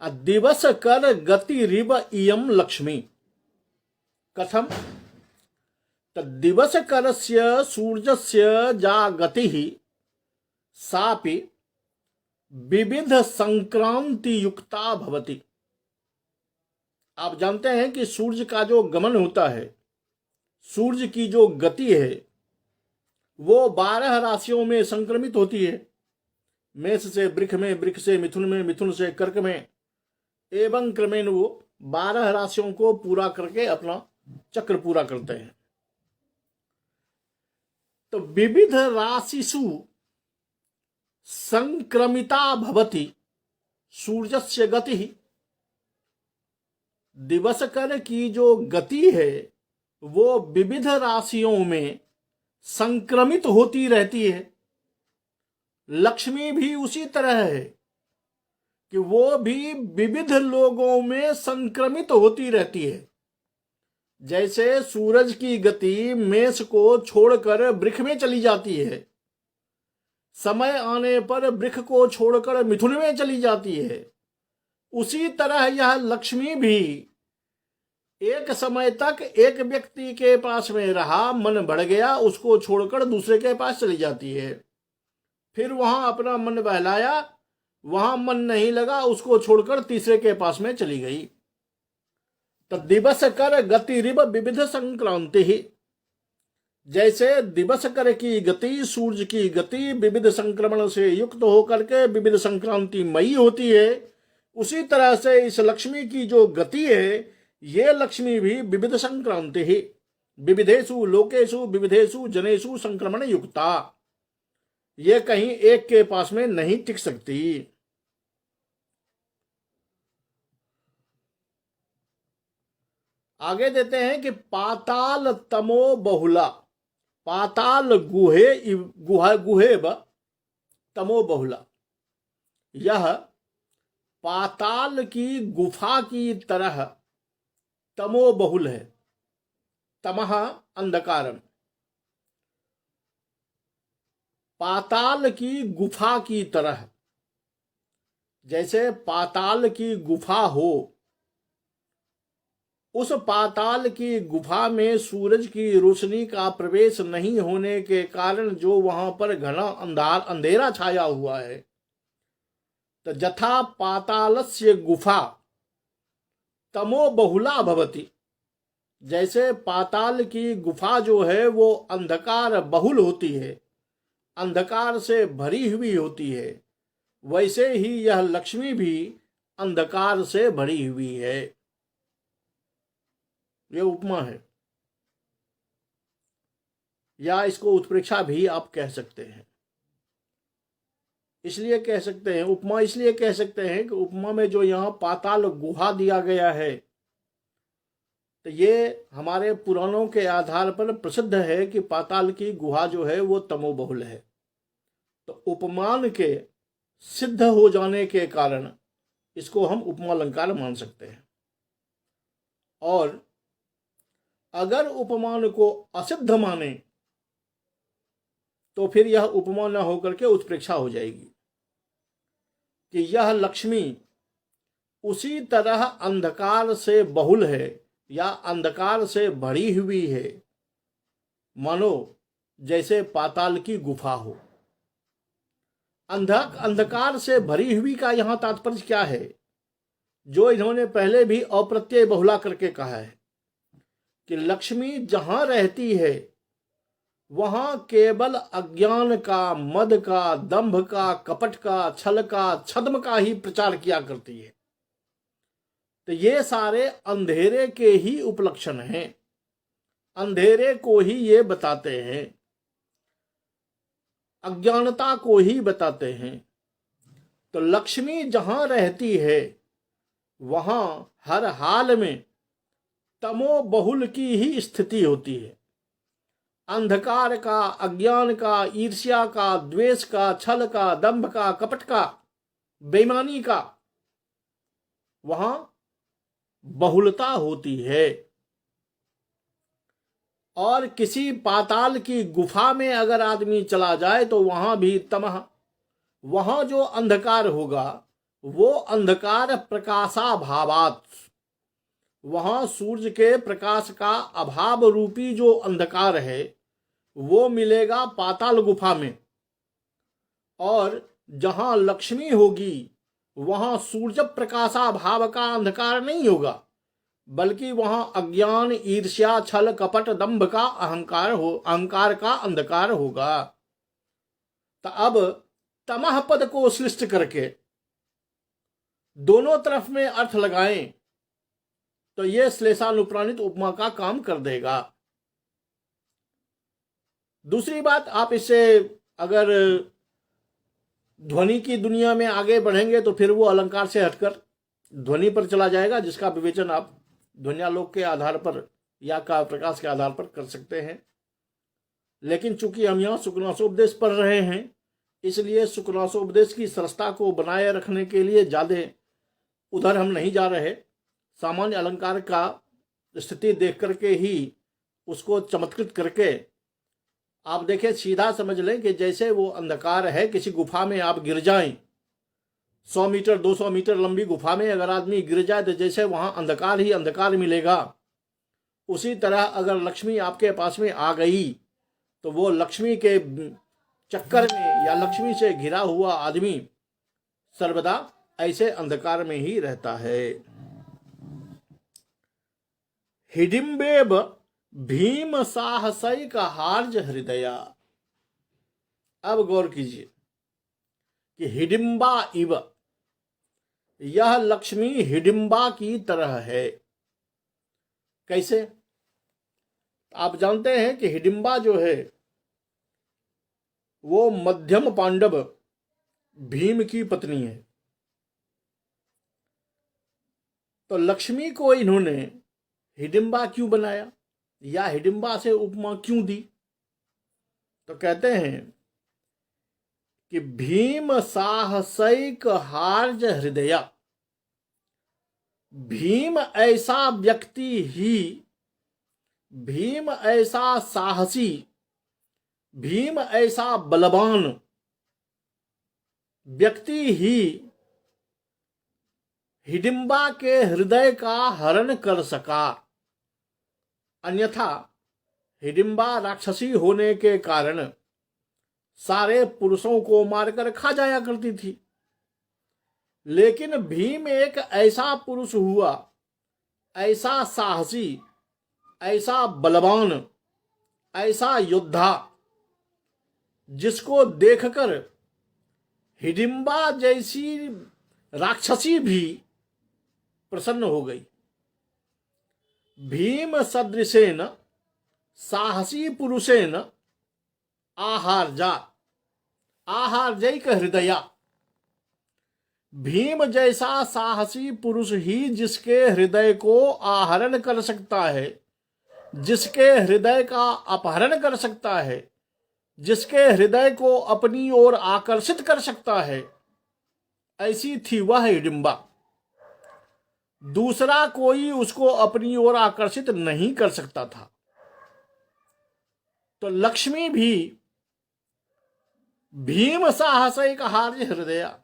दिवस कर गति रिव इयं लक्ष्मी। कथम? दिवस करस्य सूर्यस्य जा गतिः सापि विविध संक्रांति युक्ता भवति। आप जानते हैं कि सूर्य का जो गमन होता है, सूर्य की जो गति है, वो 12 राशियों में संक्रमित होती है। मेष से वृष में, वृष से मिथुन में, मिथुन से कर्क में, एवं क्रमेण वो 12 राशियों को पूरा करके अपना चक्र पूरा करते हैं। तो विविध राशिषु संक्रमिता भवति सूर्यस्य गति। दिवसकर की जो गति है वो विविध राशियों में संक्रमित होती रहती है। लक्ष्मी भी उसी तरह है कि वो भी विविध लोगों में संक्रमित होती रहती है। जैसे सूरज की गति मेष को छोड़कर वृष में चली जाती है, समय आने पर वृष को छोड़कर मिथुन में चली जाती है, उसी तरह यह लक्ष्मी भी एक समय तक एक व्यक्ति के पास में रहा, मन बढ़ गया, उसको छोड़कर दूसरे के पास चली जाती है। फिर वहां अपना मन बहलाया, वहां मन नहीं लगा, उसको छोड़कर तीसरे के पास में चली गई। तो दिवस कर गति रिव विविध संक्रांति ही, जैसे दिवस कर की गति, सूर्य की गति विविध संक्रमण से युक्त होकर के विविध संक्रांति मई होती है, उसी तरह से इस लक्ष्मी की जो गति है, ये लक्ष्मी भी विविध संक्रांति ही, विविधेषु लोकेषु विविधेषु जनेषु संक्रमण युक्ता। ये कहीं एक के पास में नहीं टिक सकती। आगे देते हैं कि पाताल तमो बहुला, पाताल गुहेब तमो बहुला। यह पाताल की गुफा की तरह तमो बहुल है। तमः अंधकारम, पाताल की गुफा की तरह। जैसे पाताल की गुफा हो, उस पाताल की गुफा में सूरज की रोशनी का प्रवेश नहीं होने के कारण जो वहां पर घना अंधेरा छाया हुआ है, तो जथा पातालस्य गुफा तमो बहुला भवति। जैसे पाताल की गुफा जो है वो अंधकार बहुल होती है, अंधकार से भरी हुई होती है, वैसे ही यह लक्ष्मी भी अंधकार से भरी हुई है। यह उपमा है, या इसको उत्प्रेक्षा भी आप कह सकते हैं। इसलिए कह सकते हैं उपमा, इसलिए कह सकते हैं कि उपमा में जो यहाँ पाताल गुहा दिया गया है, तो ये हमारे पुराणों के आधार पर प्रसिद्ध है कि पाताल की गुहा जो है वो तमोबहुल है। तो उपमान के सिद्ध हो जाने के कारण इसको हम उपमा अलंकार मान सकते हैं। और अगर उपमान को असिद्ध माने तो फिर यह उपमा न होकर के उत्प्रेक्षा हो जाएगी कि यह लक्ष्मी उसी तरह अंधकार से बहुल है या अंधकार से भरी हुई है, मानो जैसे पाताल की गुफा हो। अंधकार से भरी हुई का यहां तात्पर्य क्या है? जो इन्होंने पहले भी अप्रत्यय बहुला करके कहा है कि लक्ष्मी जहां रहती है वहां केवल अज्ञान का, मद का, दंभ का, कपट का, छल का, छद्म का ही प्रचार किया करती है। तो ये सारे अंधेरे के ही उपलक्षण हैं, अंधेरे को ही ये बताते हैं, अज्ञानता को ही बताते हैं। तो लक्ष्मी जहां रहती है वहां हर हाल में तमो बहुल की ही स्थिति होती है। अंधकार का, अज्ञान का, ईर्ष्या का, द्वेष का, छल का, दंभ का, कपट का, बेईमानी का वहां बहुलता होती है। और किसी पाताल की गुफा में अगर आदमी चला जाए तो वहां भी तमह, वहां जो अंधकार होगा वो अंधकार प्रकाशाभावात, वहां सूर्य के प्रकाश का अभाव रूपी जो अंधकार है वो मिलेगा पाताल गुफा में। और जहां लक्ष्मी होगी वहां सूर्य प्रकाशाभाव का अंधकार नहीं होगा, बल्कि वहां अज्ञान, ईर्ष्या, छल, कपट, दंभ का अहंकार का अंधकार होगा। तो अब तमह पद को सृष्ट करके दोनों तरफ में अर्थ लगाएं तो यह श्लेषानुप्राणित उपमा का काम कर देगा। दूसरी बात, आप इससे अगर ध्वनि की दुनिया में आगे बढ़ेंगे तो फिर वो अलंकार से हटकर ध्वनि पर चला जाएगा, जिसका विवेचन आप ध्वन्यालोक के आधार पर या का प्रकाश के आधार पर कर सकते हैं। लेकिन चूंकि हम यहाँ सुकनासोपदेश पढ़ रहे हैं, इसलिए सुकनासोपदेश की सरसता को बनाए रखने के लिए ज्यादा उधर हम नहीं जा रहे। सामान्य अलंकार का स्थिति देख करके ही उसको चमत्कृत करके आप देखें, सीधा समझ लें कि जैसे वो अंधकार है, किसी गुफा में आप गिर जाएं, 100 मीटर 200 मीटर लंबी गुफा में अगर आदमी गिर जाए तो जैसे वहां अंधकार ही अंधकार मिलेगा, उसी तरह अगर लक्ष्मी आपके पास में आ गई तो वो लक्ष्मी के चक्कर में या लक्ष्मी से घिरा हुआ आदमी सर्वदा ऐसे अंधकार में ही रहता है। हिडिंबेब भीम साहसैक हार्ज हृदया। अब गौर कीजिए कि हिडिंबा इव, यह लक्ष्मी हिडिंबा की तरह है। कैसे? आप जानते हैं कि हिडिंबा जो है वो मध्यम पांडव भीम की पत्नी है। तो लक्ष्मी को इन्होंने हिडिंबा क्यों बनाया या हिडिंबा से उपमा क्यों दी? तो कहते हैं कि भीम साहसैक हार्ज हृदया। भीम ऐसा व्यक्ति ही, भीम ऐसा साहसी, भीम ऐसा बलवान व्यक्ति ही हिडिंबा के हृदय का हरण कर सका। अन्यथा हिडिंबा राक्षसी होने के कारण सारे पुरुषों को मारकर खा जाया करती थी। लेकिन भीम एक ऐसा पुरुष हुआ, ऐसा साहसी, ऐसा बलवान, ऐसा योद्धा, जिसको देखकर हिडिंबा जैसी राक्षसी भी प्रसन्न हो गई। भीम सदृशेन साहसी पुरुषेन आहार्जा, आहार्जैक हृदया। भीम जैसा साहसी पुरुष ही जिसके हृदय को आहरण कर सकता है, जिसके हृदय का अपहरण कर सकता है, जिसके हृदय को अपनी ओर आकर्षित कर सकता है, ऐसी थी वह हिडिंबा। दूसरा कोई उसको अपनी ओर आकर्षित नहीं कर सकता था। तो लक्ष्मी भी भीम साहसिक हार्य हृदया,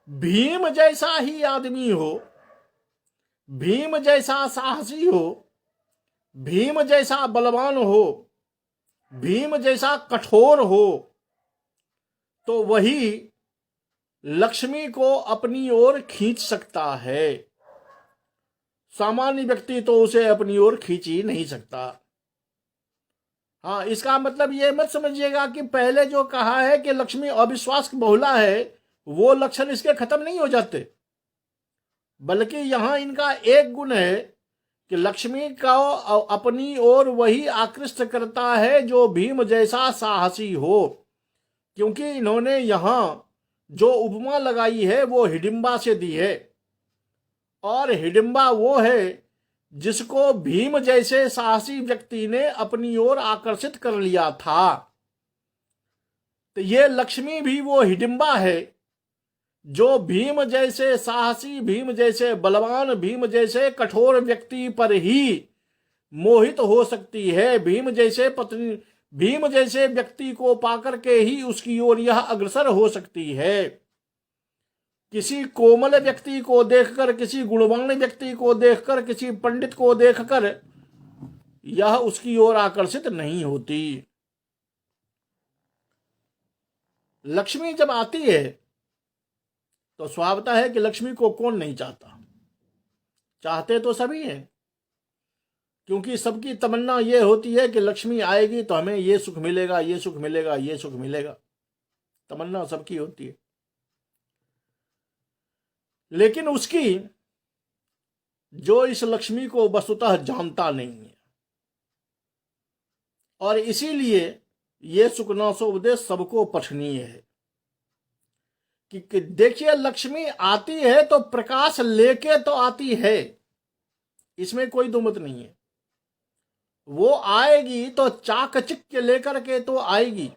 भीम जैसा ही आदमी हो, भीम जैसा साहसी हो, भीम जैसा बलवान हो, भीम जैसा कठोर हो, तो वही लक्ष्मी को अपनी ओर खींच सकता है। सामान्य व्यक्ति तो उसे अपनी ओर खींच ही नहीं सकता। हाँ, इसका मतलब ये मत समझिएगा कि पहले जो कहा है कि लक्ष्मी अविश्वास की बहुला है, वो लक्षण इसके खत्म नहीं हो जाते, बल्कि यहां इनका एक गुण है कि लक्ष्मी का अपनी ओर वही आकृष्ट करता है जो भीम जैसा साहसी हो। क्योंकि इन्होंने यहां जो उपमा लगाई है वो हिडिंबा से दी है, और हिडिंबा वो है जिसको भीम जैसे साहसी व्यक्ति ने अपनी ओर आकर्षित कर लिया था। तो ये लक्ष्मी भी वो हिडिंबा है जो भीम जैसे साहसी, भीम जैसे बलवान, भीम जैसे कठोर व्यक्ति पर ही मोहित हो सकती है। भीम जैसे पत्नी, भीम जैसे व्यक्ति को पाकर के ही उसकी ओर यह अग्रसर हो सकती है। किसी कोमल व्यक्ति को देखकर, किसी गुणवान व्यक्ति को देखकर, किसी पंडित को देखकर यह उसकी ओर आकर्षित नहीं होती। लक्ष्मी जब आती है तो स्वाभाविक है कि लक्ष्मी को कौन नहीं चाहता, चाहते तो सभी हैं, क्योंकि सबकी तमन्ना यह होती है कि लक्ष्मी आएगी तो हमें ये सुख मिलेगा, ये सुख मिलेगा, ये सुख मिलेगा। तमन्ना सबकी होती है, लेकिन उसकी जो इस लक्ष्मी को वस्तुतः जानता नहीं है, और इसीलिए ये सुखनासोपदेश सबको पठनीय है कि देखिए, लक्ष्मी आती है तो प्रकाश लेके तो आती है, इसमें कोई दो मत नहीं है। वो आएगी तो चाकचिक्य लेकर के तो आएगी,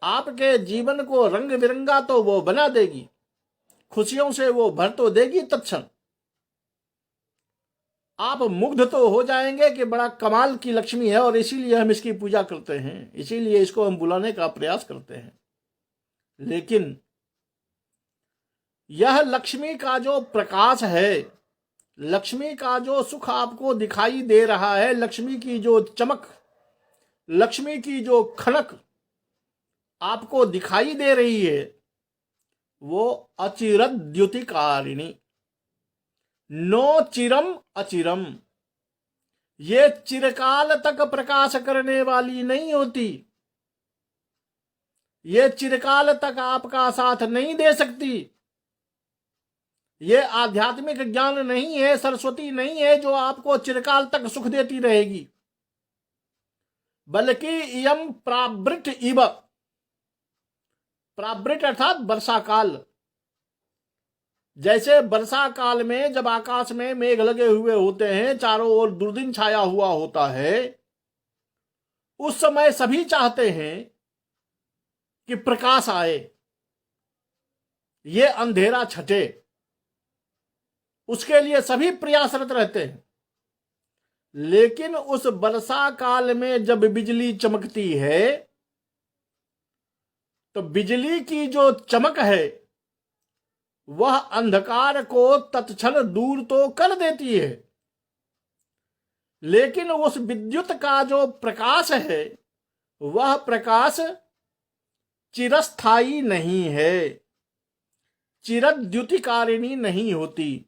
आपके जीवन को रंग बिरंगा तो वो बना देगी, खुशियों से वो भर तो देगी तत्क्षण। आप मुग्ध तो हो जाएंगे कि बड़ा कमाल की लक्ष्मी है, और इसीलिए हम इसकी पूजा करते हैं, इसीलिए इसको हम बुलाने का प्रयास करते हैं। लेकिन यह लक्ष्मी का जो प्रकाश है, लक्ष्मी का जो सुख आपको दिखाई दे रहा है, लक्ष्मी की जो चमक, लक्ष्मी की जो खनक आपको दिखाई दे रही है, वो अचिरद्युतिकारिणी, नो चिरम अचिरम, ये चिरकाल तक प्रकाश करने वाली नहीं होती, ये चिरकाल तक आपका साथ नहीं दे सकती। ये आध्यात्मिक ज्ञान नहीं है, सरस्वती नहीं है जो आपको चिरकाल तक सुख देती रहेगी, बल्कि इयम प्रावृट इव, प्रावृट अर्थात वर्षा काल। जैसे वर्षा काल में जब आकाश में मेघ लगे हुए होते हैं, चारों ओर दुर्दिन छाया हुआ होता है, उस समय सभी चाहते हैं कि प्रकाश आए, ये अंधेरा छटे, उसके लिए सभी प्रयासरत रहते हैं। लेकिन उस वर्षा काल में जब बिजली चमकती है, तो बिजली की जो चमक है वह अंधकार को तत्क्षण दूर तो कर देती है, लेकिन उस विद्युत का जो प्रकाश है वह प्रकाश चिरस्थायी नहीं है, चिरद्युतिकारिणी नहीं होती,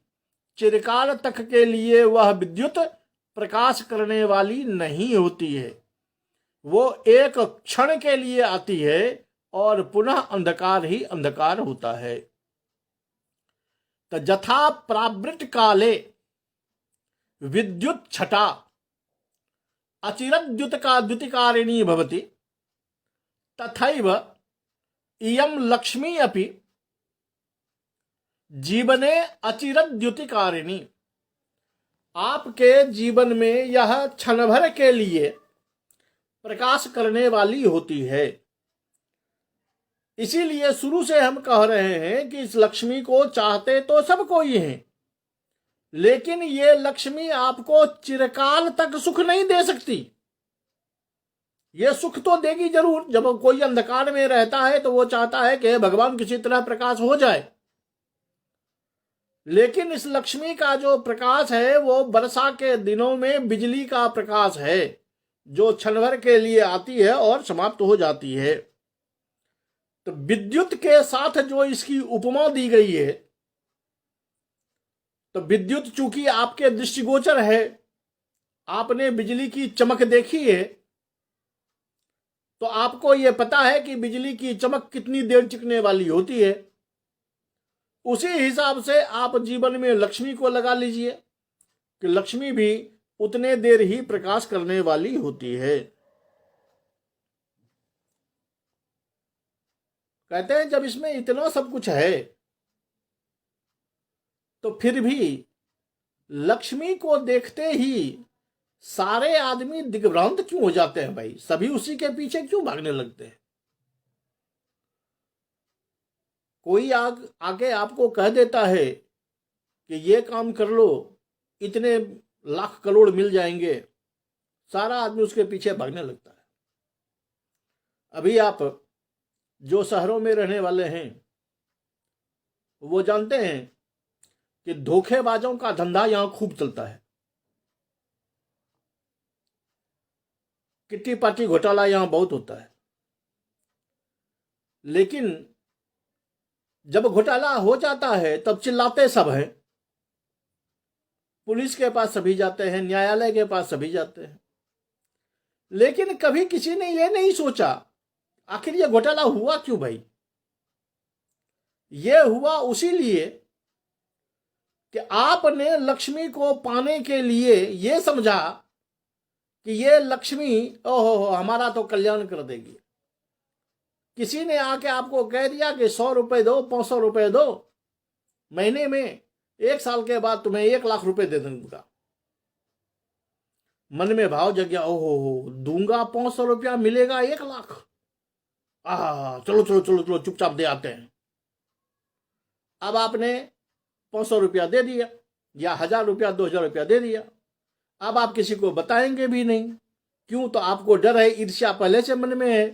चिरकाल तक के लिए वह विद्युत प्रकाश करने वाली नहीं होती है। वो एक क्षण के लिए आती है और पुनः अंधकार ही अंधकार होता है। तो यथा प्रावृत काले विद्युत छटा अचिरद्युतिकारिणी भवति, तथैव इयं लक्ष्मी अपि जीवने अचिरद्युतिकारिणी, आपके जीवन में यह क्षण भर के लिए प्रकाश करने वाली होती है। इसीलिए शुरू से हम कह रहे हैं कि इस लक्ष्मी को चाहते तो सब कोई हैं, लेकिन ये लक्ष्मी आपको चिरकाल तक सुख नहीं दे सकती। ये सुख तो देगी जरूर। जब कोई अंधकार में रहता है तो वो चाहता है कि भगवान किसी तरह प्रकाश हो जाए, लेकिन इस लक्ष्मी का जो प्रकाश है वो वर्षा के दिनों में बिजली का प्रकाश है, जो क्षण भर के लिए आती है और समाप्त हो जाती है। तो विद्युत के साथ जो इसकी उपमा दी गई है, तो विद्युत चूंकि आपके दृष्टिगोचर है, आपने बिजली की चमक देखी है, तो आपको यह पता है कि बिजली की चमक कितनी देर टिकने वाली होती है। उसी हिसाब से आप जीवन में लक्ष्मी को लगा लीजिए कि लक्ष्मी भी उतने देर ही प्रकाश करने वाली होती है। कहते हैं जब इसमें इतना सब कुछ है तो फिर भी लक्ष्मी को देखते ही सारे आदमी दिग्भ्रांत क्यों हो जाते हैं भाई? सभी उसी के पीछे क्यों भागने लगते हैं? कोई आके आपको कह देता है कि ये काम कर लो, इतने लाख करोड़ मिल जाएंगे, सारा आदमी उसके पीछे भागने लगता है। अभी आप जो शहरों में रहने वाले हैं वो जानते हैं कि धोखेबाजों का धंधा यहां खूब चलता है। किट्टी पार्टी घोटाला यहां बहुत होता है, लेकिन जब घोटाला हो जाता है तब चिल्लाते सब हैं। पुलिस के पास सभी जाते हैं, न्यायालय के पास सभी जाते हैं, लेकिन कभी किसी ने यह नहीं सोचा आखिर यह घोटाला हुआ क्यों भाई? यह हुआ उसी लिए कि आपने लक्ष्मी को पाने के लिए यह समझा कि यह लक्ष्मी ओहो हमारा तो कल्याण कर देगी। किसी ने आके आपको कह दिया कि 100 रुपए दो, 500 रुपए दो, महीने में 1 साल के बाद तुम्हें 1 लाख रुपए दे दूंगा। मन में भाव जग गया, ओहो दूंगा 500 रुपया, मिलेगा 1 लाख। चलो चलो चलो चलो चुपचाप दे आते हैं। अब आपने 500 रुपया दे दिया या 1000 रुपया 2000 रुपया दे दिया। अब आप किसी को बताएंगे भी नहीं। क्यों? तो आपको डर है, ईर्ष्या पहले से मन में है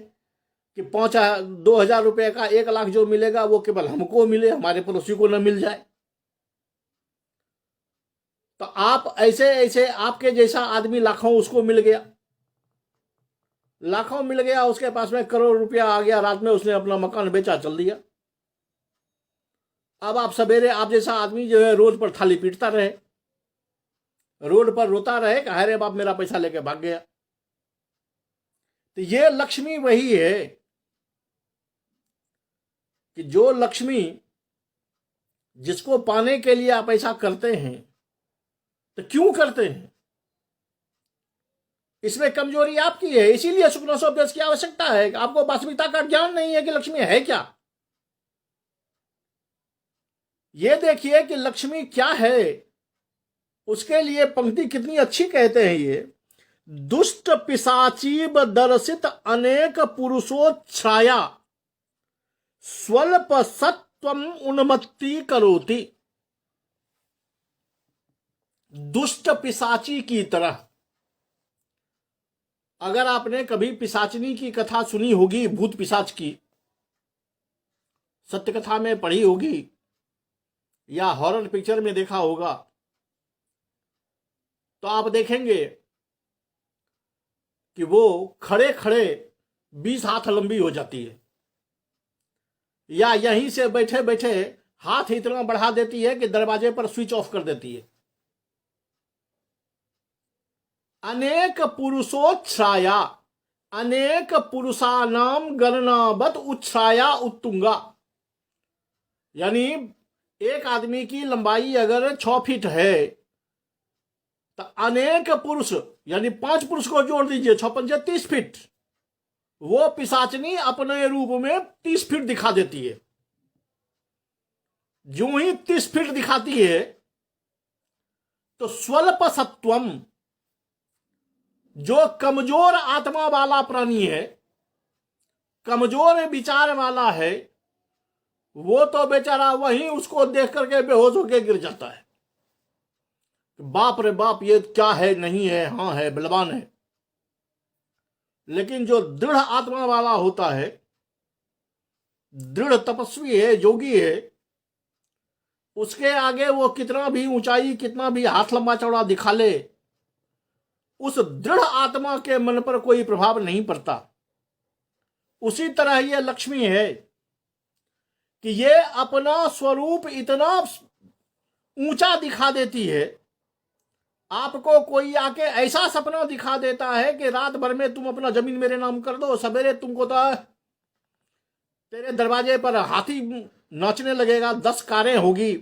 कि 2000 रुपये का 1 लाख जो मिलेगा वो केवल हमको मिले, हमारे पड़ोसी को न मिल जाए। तो आप ऐसे ऐसे आपके जैसा आदमी लाखों उसको मिल गया, लाखों मिल गया, उसके पास में करोड़ रुपया आ गया, रात में उसने अपना मकान बेचा, चल दिया। अब आप सवेरे आप जैसा आदमी जो है रोड पर थाली पीटता रहे, रोड पर रोता रहे कि अरे बाप मेरा पैसा लेके भाग गया। तो ये लक्ष्मी वही है कि जो लक्ष्मी जिसको पाने के लिए आप ऐसा करते हैं, तो क्यों करते हैं? इसमें कमजोरी आपकी है, इसीलिए सुखनसोपदेश की आवश्यकता है। आपको वास्तविकता का ज्ञान नहीं है कि लक्ष्मी है क्या। यह देखिए कि लक्ष्मी क्या है। उसके लिए पंक्ति कितनी अच्छी कहते हैं ये, दुष्ट पिशाचीब दर्शित अनेक पुरुषोच्छाया स्वल्प सत्वम उन्मत्ति करोति। दुष्ट पिशाची की तरह, अगर आपने कभी पिशाचनी की कथा सुनी होगी, भूत पिशाच की, सत्य कथा में पढ़ी होगी या हॉरर पिक्चर में देखा होगा, तो आप देखेंगे कि वो खड़े खड़े 20 हाथ लंबी हो जाती है, या यहीं से बैठे बैठे हाथ इतना बढ़ा देती है कि दरवाजे पर स्विच ऑफ कर देती है। अनेक पुरुषोच्छ्राया, अनेक पुरुषानाम गणनावत उच्छ्राया उत्तुंगा। यानी एक आदमी की लंबाई अगर 6 फीट है तो अनेक पुरुष यानी 5 पुरुष को जोड़ दीजिए, 6 पंजे 30 फीट। वो पिशाचनी अपने रूप में 30 फीट दिखा देती है। जो ही 30 फीट दिखाती है तो स्वल्प सत्वम, जो कमजोर आत्मा वाला प्राणी है, कमजोर विचार वाला है, वो तो बेचारा वहीं उसको देख करके बेहोश होकर गिर जाता है। बाप रे बाप, ये क्या है, नहीं है, हाँ है, बलवान है। लेकिन जो दृढ़ आत्मा वाला होता है, दृढ़ तपस्वी है, योगी है, उसके आगे वो कितना भी ऊंचाई, कितना भी हाथ लंबा चौड़ा दिखा ले, उस दृढ़ आत्मा के मन पर कोई प्रभाव नहीं पड़ता। उसी तरह ये लक्ष्मी है कि ये अपना स्वरूप इतना ऊंचा दिखा देती है। आपको कोई आके ऐसा सपना दिखा देता है कि रात भर में तुम अपना जमीन मेरे नाम कर दो, सवेरे तुमको तो तेरे दरवाजे पर हाथी नाचने लगेगा, 10 कारें होगी,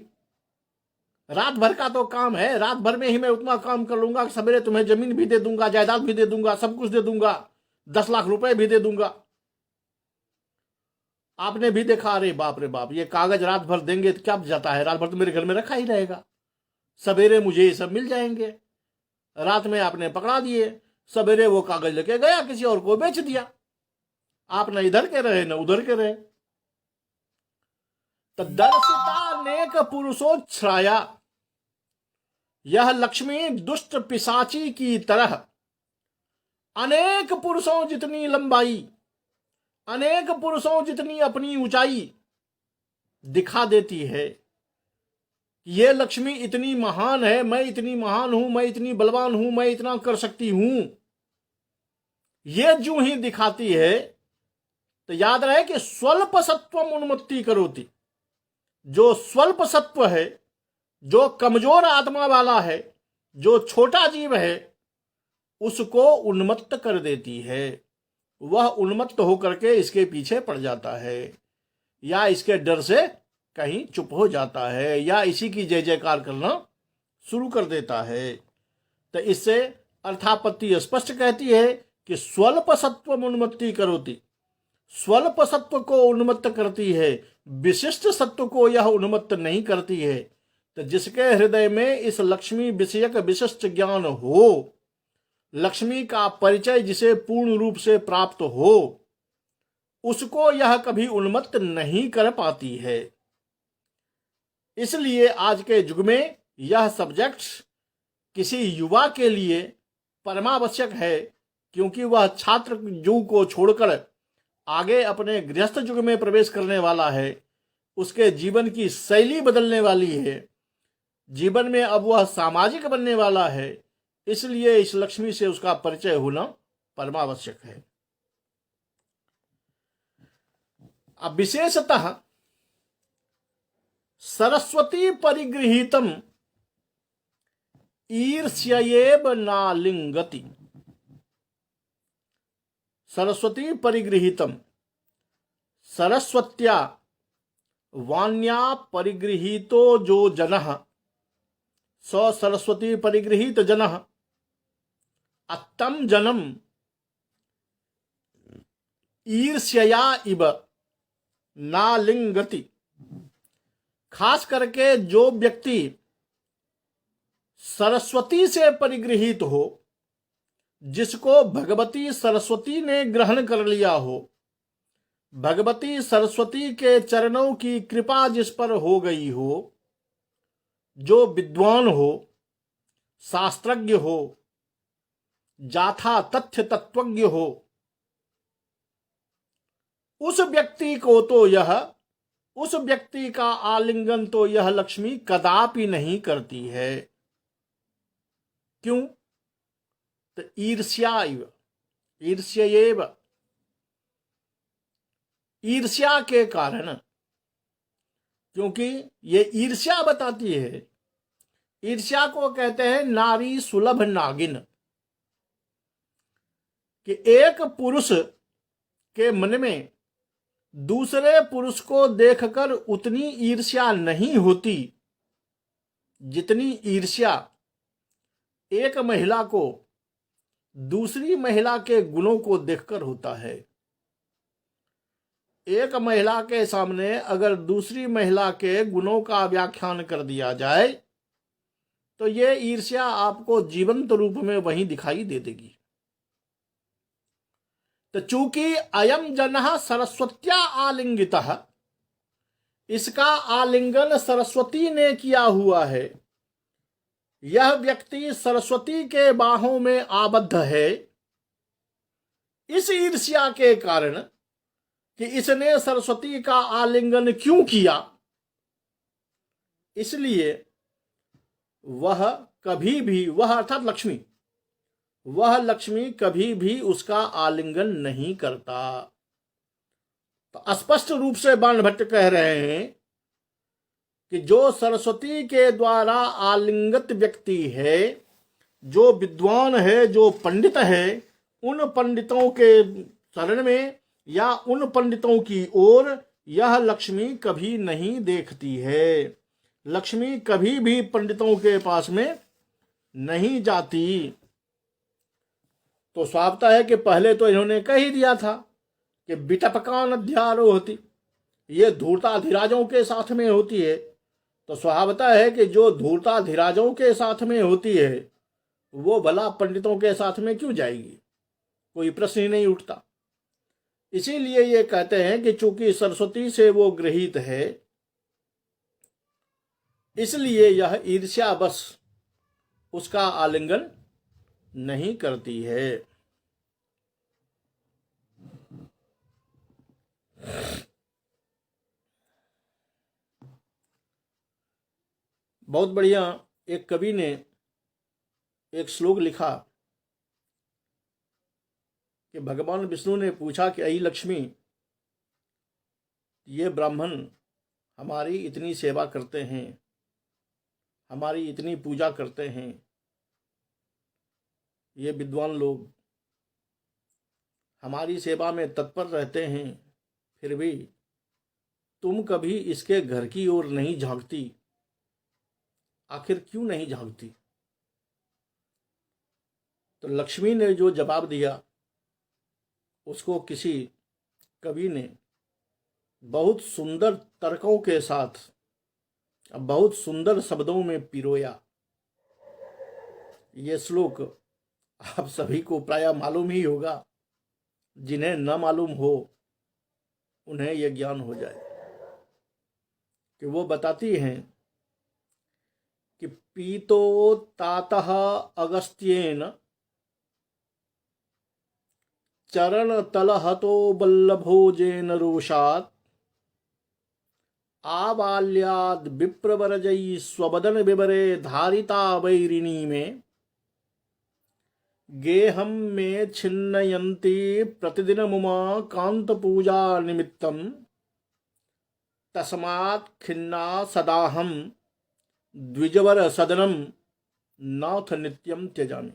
रात भर का तो काम है, रात भर में ही मैं उतना काम कर लूंगा कि सवेरे तुम्हें जमीन भी दे दूंगा, जायदाद भी दे दूंगा, सब कुछ दे दूंगा, 10 लाख रुपए भी दे दूंगा। आपने भी देखा, अरे बाप रे बाप, ये कागज रात भर देंगे तो क्या जाता है, रात भर तो मेरे घर में रखा ही रहेगा, सवेरे मुझे ये सब मिल जाएंगे। रात में आपने पकड़ा दिए, सवेरे वो कागज लेके गया, किसी और को बेच दिया, आप न इधर के रहे न उधर के रहे। तो दर्शिता नेक पुरुषो छाया, यह लक्ष्मी दुष्ट पिशाची की तरह अनेक पुरुषों जितनी लंबाई, अनेक पुरुषों जितनी अपनी ऊंचाई दिखा देती है। ये लक्ष्मी इतनी महान है, मैं इतनी महान हूं, मैं इतनी बलवान हूं, मैं इतना कर सकती हूं, ये जो ही दिखाती है तो याद रहे कि स्वल्प सत्व उन्मत्ति करोति। जो स्वल्प सत्व है, जो कमजोर आत्मा वाला है, जो छोटा जीव है, उसको उन्मत्त कर देती है। वह उन्मत्त होकर के इसके पीछे पड़ जाता है, या इसके डर से कहीं चुप हो जाता है, या इसी की जय जयकार करना शुरू कर देता है। तो इससे अर्थापत्ति स्पष्ट कहती है कि स्वल्प सत्व उन्मत्ति करोति, स्वल्प सत्व को उन्मत्त करती है, विशिष्ट सत्व को यह उन्मत्त नहीं करती है। तो जिसके हृदय में इस लक्ष्मी विषयक विशिष्ट ज्ञान हो, लक्ष्मी का परिचय जिसे पूर्ण रूप से प्राप्त हो, उसको यह कभी उन्मत्त नहीं कर पाती है। इसलिए आज के युग में यह सब्जेक्ट किसी युवा के लिए परमावश्यक है, क्योंकि वह छात्र युग को छोड़कर आगे अपने गृहस्थ युग में प्रवेश करने वाला है। उसके जीवन की शैली बदलने वाली है, जीवन में अब वह सामाजिक बनने वाला है। इसलिए इस लक्ष्मी से उसका परिचय होना परमावश्यक है। अब विशेषतः सरस्वती परिगृहीतम ईर्ष्येव नालिंगति, सरस्वती परिगृहीतम, सरस्वत्या वाण्या परिगृहीतो जो जनः स सरस्वती परिगृहीत जनः अत्तम जनम ईर्ष्यया इव नालिंगति। खास करके जो व्यक्ति सरस्वती से परिगृहित हो, जिसको भगवती सरस्वती ने ग्रहण कर लिया हो, भगवती सरस्वती के चरणों की कृपा जिस पर हो गई हो, जो विद्वान हो, शास्त्रज्ञ हो, जाथा तथ्य तत्वज्ञ हो, उस व्यक्ति को तो यह, उस व्यक्ति का आलिंगन तो यह लक्ष्मी कदापि नहीं करती है। क्यों? तो ईर्ष्याइव, ईर्ष्येव, ईर्ष्या के कारण, क्योंकि ये ईर्ष्या बताती है। ईर्ष्या को कहते हैं नारी सुलभ नागिन, कि एक पुरुष के मन में दूसरे पुरुष को देखकर उतनी ईर्ष्या नहीं होती जितनी ईर्ष्या एक महिला को दूसरी महिला के गुणों को देखकर होता है। एक महिला के सामने अगर दूसरी महिला के गुणों का व्याख्यान कर दिया जाए तो ये ईर्ष्या आपको जीवंत रूप में वहीं दिखाई दे देगी। तो चूंकि अयम जनः सरस्वत्या आलिंगितः, इसका आलिंगन सरस्वती ने किया हुआ है, यह व्यक्ति सरस्वती के बाहों में आबद्ध है, इस ईर्ष्या के कारण कि इसने सरस्वती का आलिंगन क्यों किया, इसलिए वह कभी भी, वह अर्थात लक्ष्मी, वह लक्ष्मी कभी भी उसका आलिंगन नहीं करता। तो स्पष्ट रूप से बाण भट्ट कह रहे हैं कि जो सरस्वती के द्वारा आलिंगित व्यक्ति है, जो विद्वान है, जो पंडित है, उन पंडितों के शरण में या उन पंडितों की ओर यह लक्ष्मी कभी नहीं देखती है। लक्ष्मी कभी भी पंडितों के पास में नहीं जाती। तो स्वाभाविक है कि पहले तो इन्होंने कह ही दिया था कि विटपकान अध्यारोहति, ये धूर्ताधिराजों के साथ में होती है। तो स्वाभाविक है कि जो धूर्ताधिराजों के साथ में होती है वो भला पंडितों के साथ में क्यों जाएगी, कोई प्रश्न ही नहीं उठता। इसीलिए ये कहते हैं कि चूंकि सरस्वती से वो गृहीत है, इसलिए यह ईर्ष्यावश उसका आलिंगन नहीं करती है। बहुत बढ़िया एक कवि ने एक श्लोक लिखा कि भगवान विष्णु ने पूछा कि अई लक्ष्मी, ये ब्राह्मण हमारी इतनी सेवा करते हैं, हमारी इतनी पूजा करते हैं, ये विद्वान लोग हमारी सेवा में तत्पर रहते हैं, फिर भी तुम कभी इसके घर की ओर नहीं झांकती, आखिर क्यों नहीं झांकती? तो लक्ष्मी ने जो जवाब दिया उसको किसी कवि ने बहुत सुंदर तर्कों के साथ, बहुत सुंदर शब्दों में पिरोया। ये श्लोक आप सभी को प्रायः मालूम ही होगा, जिन्हें न मालूम हो उन्हें यह ज्ञान हो जाए कि वो बताती हैं कि पीतो तातः अगस्त्येन चरण तलहतो बल्लभोजेन रोषात् आबाल्याद विप्रवरजयी स्वबदन विवरे धारिता वैरिणी में गेहम में छिन्नयन्ति प्रतिदिन मुमा कांत पूजा निमित्तम तस्मात् खिन्ना सदाहम द्विजवर सदनम नाथ नित्यम त्यजामि।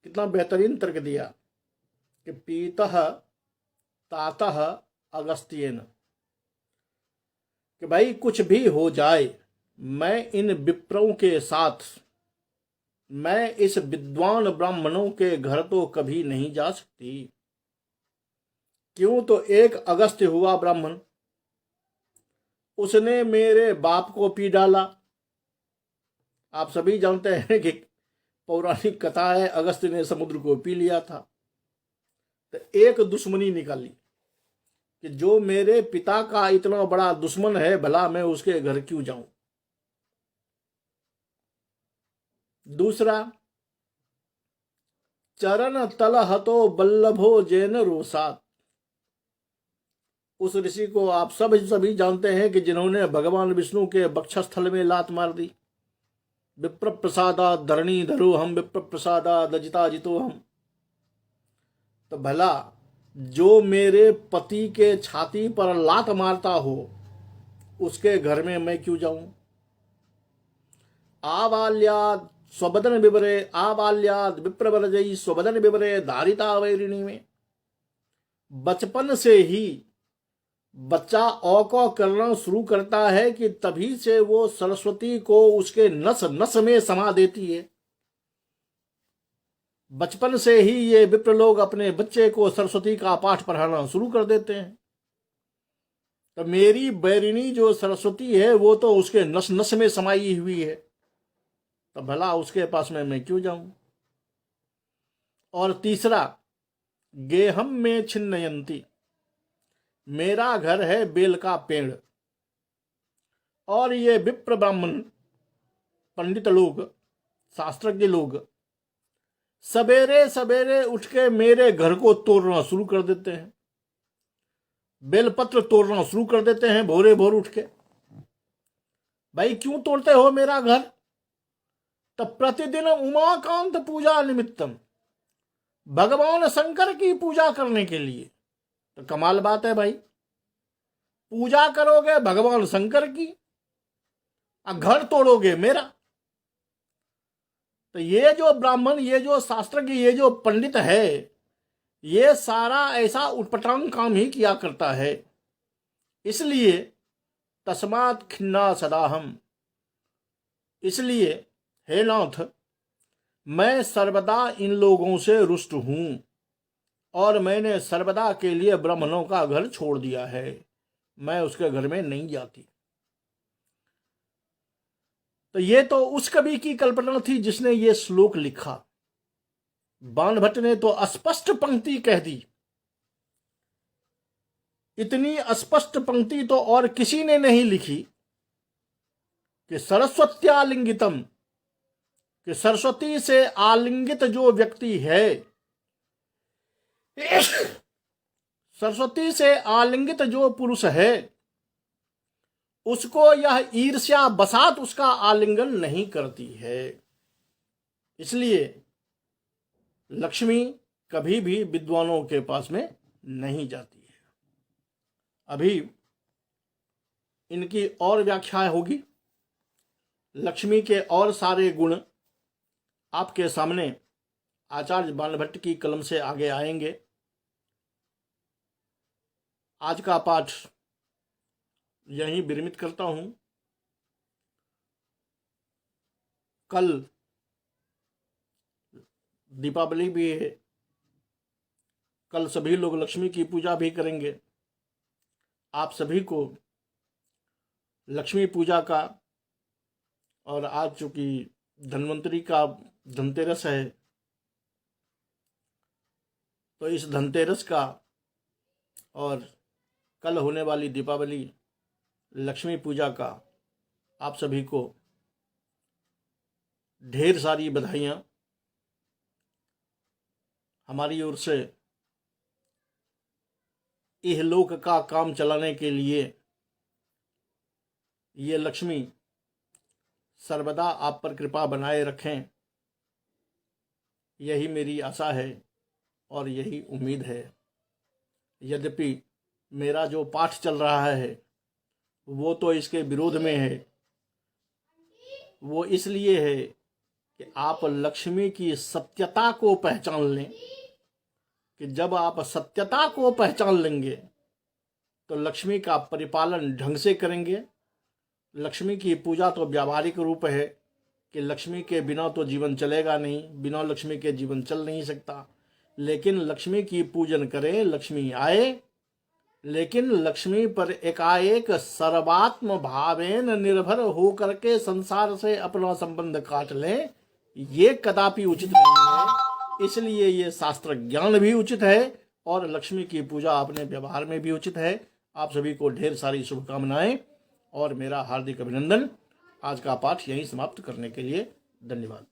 कितना बेहतरीन तर्क दिया कि पीतः तातः अगस्त्येन, कि भाई कुछ भी हो जाए, मैं इन विप्रों के साथ, मैं इस विद्वान ब्राह्मणों के घर तो कभी नहीं जा सकती। क्यों? तो एक अगस्त्य हुआ ब्राह्मण, उसने मेरे बाप को पी डाला। आप सभी जानते हैं कि पौराणिक कथा है, अगस्त्य ने समुद्र को पी लिया था। तो एक दुश्मनी निकाली कि जो मेरे पिता का इतना बड़ा दुश्मन है, भला मैं उसके घर क्यों जाऊं। दूसरा, चरण तलहतो बल्लभो जैन रोसात, उस ऋषि को आप सभी जानते हैं कि जिन्होंने भगवान विष्णु के वक्षस्थल में लात मार दी। विप्र प्रसादा धरणी धरो हम, विप्र प्रसादा दजिता जितो हम। तो भला जो मेरे पति के छाती पर लात मारता हो उसके घर में मैं क्यों जाऊं। आबाल्याद स्वबदन विवरे, आबाल्याद विप्रवरजयी स्वबदन विवरे धारिता वैरिणी में, बचपन से ही बच्चा औ करना शुरू करता है कि तभी से वो सरस्वती को उसके नस नस में समा देती है। बचपन से ही ये विप्र लोग अपने बच्चे को सरस्वती का पाठ पढ़ाना शुरू कर देते हैं। तो मेरी बैरिणी जो सरस्वती है वो तो उसके नस नस में समाई हुई है, तो भला उसके पास में मैं क्यों जाऊं। और तीसरा, गेहम में छिन्नयंती, मेरा घर है बेल का पेड़, और ये विप्र ब्राह्मण पंडित लोग, शास्त्रज्ञ लोग सवेरे सवेरे उठ के मेरे घर को तोड़ना शुरू कर देते हैं, बेलपत्र तोड़ना शुरू कर देते हैं भोरे भोर उठ के। भाई क्यों तोड़ते हो मेरा घर? तब प्रतिदिन उमाकांत पूजा निमित्तम, भगवान शंकर की पूजा करने के लिए। तो कमाल बात है भाई, पूजा करोगे भगवान शंकर की और घर तोड़ोगे मेरा। तो ये जो ब्राह्मण, ये जो शास्त्र की, ये जो पंडित है, ये सारा ऐसा उटपटांग काम ही किया करता है। इसलिए तस्मात् खिन्ना सदाहम, इसलिए हे नाथ, मैं सर्वदा इन लोगों से रुष्ट हूं और मैंने सर्वदा के लिए ब्राह्मणों का घर छोड़ दिया है, मैं उसके घर में नहीं जाती। तो ये तो उस कवि की कल्पना थी जिसने ये श्लोक लिखा। बाणभट्ट ने तो स्पष्ट पंक्ति कह दी। इतनी स्पष्ट पंक्ति तो और किसी ने नहीं लिखी कि सरस्वत्यालिंगितम, कि सरस्वती से आलिंगित जो व्यक्ति है, सरस्वती से आलिंगित जो पुरुष है, उसको यह ईर्ष्या बसात उसका आलिंगन नहीं करती है। इसलिए लक्ष्मी कभी भी विद्वानों के पास में नहीं जाती है। अभी इनकी और व्याख्या होगी। लक्ष्मी के और सारे गुण आपके सामने आचार्य बाणभट्ट की कलम से आगे आएंगे। आज का पाठ यहीं विरमित करता हूं। कल दीपावली भी है, कल सभी लोग लक्ष्मी की पूजा भी करेंगे। आप सभी को लक्ष्मी पूजा का, और आज चूंकि धन्वंतरी का धनतेरस है, तो इस धनतेरस का और कल होने वाली दीपावली लक्ष्मी पूजा का आप सभी को ढेर सारी बधाइयाँ। हमारी ओर से इहलोक का काम चलाने के लिए ये लक्ष्मी सर्वदा आप पर कृपा बनाए रखें, यही मेरी आशा है और यही उम्मीद है। यद्यपि मेरा जो पाठ चल रहा है वो तो इसके विरोध में है। वो इसलिए है कि आप लक्ष्मी की सत्यता को पहचान लें, कि जब आप सत्यता को पहचान लेंगे तो लक्ष्मी का परिपालन ढंग से करेंगे। लक्ष्मी की पूजा तो व्यावहारिक रूप है कि लक्ष्मी के बिना तो जीवन चलेगा नहीं, बिना लक्ष्मी के जीवन चल नहीं सकता। लेकिन लक्ष्मी की पूजन करें, लक्ष्मी आए, लेकिन लक्ष्मी पर एकाएक सर्वात्म भावेन निर्भर हो करके संसार से अपना संबंध काट लें, ये कदापि उचित नहीं है। इसलिए ये शास्त्र ज्ञान भी उचित है और लक्ष्मी की पूजा अपने व्यवहार में भी उचित है। आप सभी को ढेर सारी शुभकामनाएं और मेरा हार्दिक अभिनंदन। आज का पाठ यहीं समाप्त करने के लिए धन्यवाद।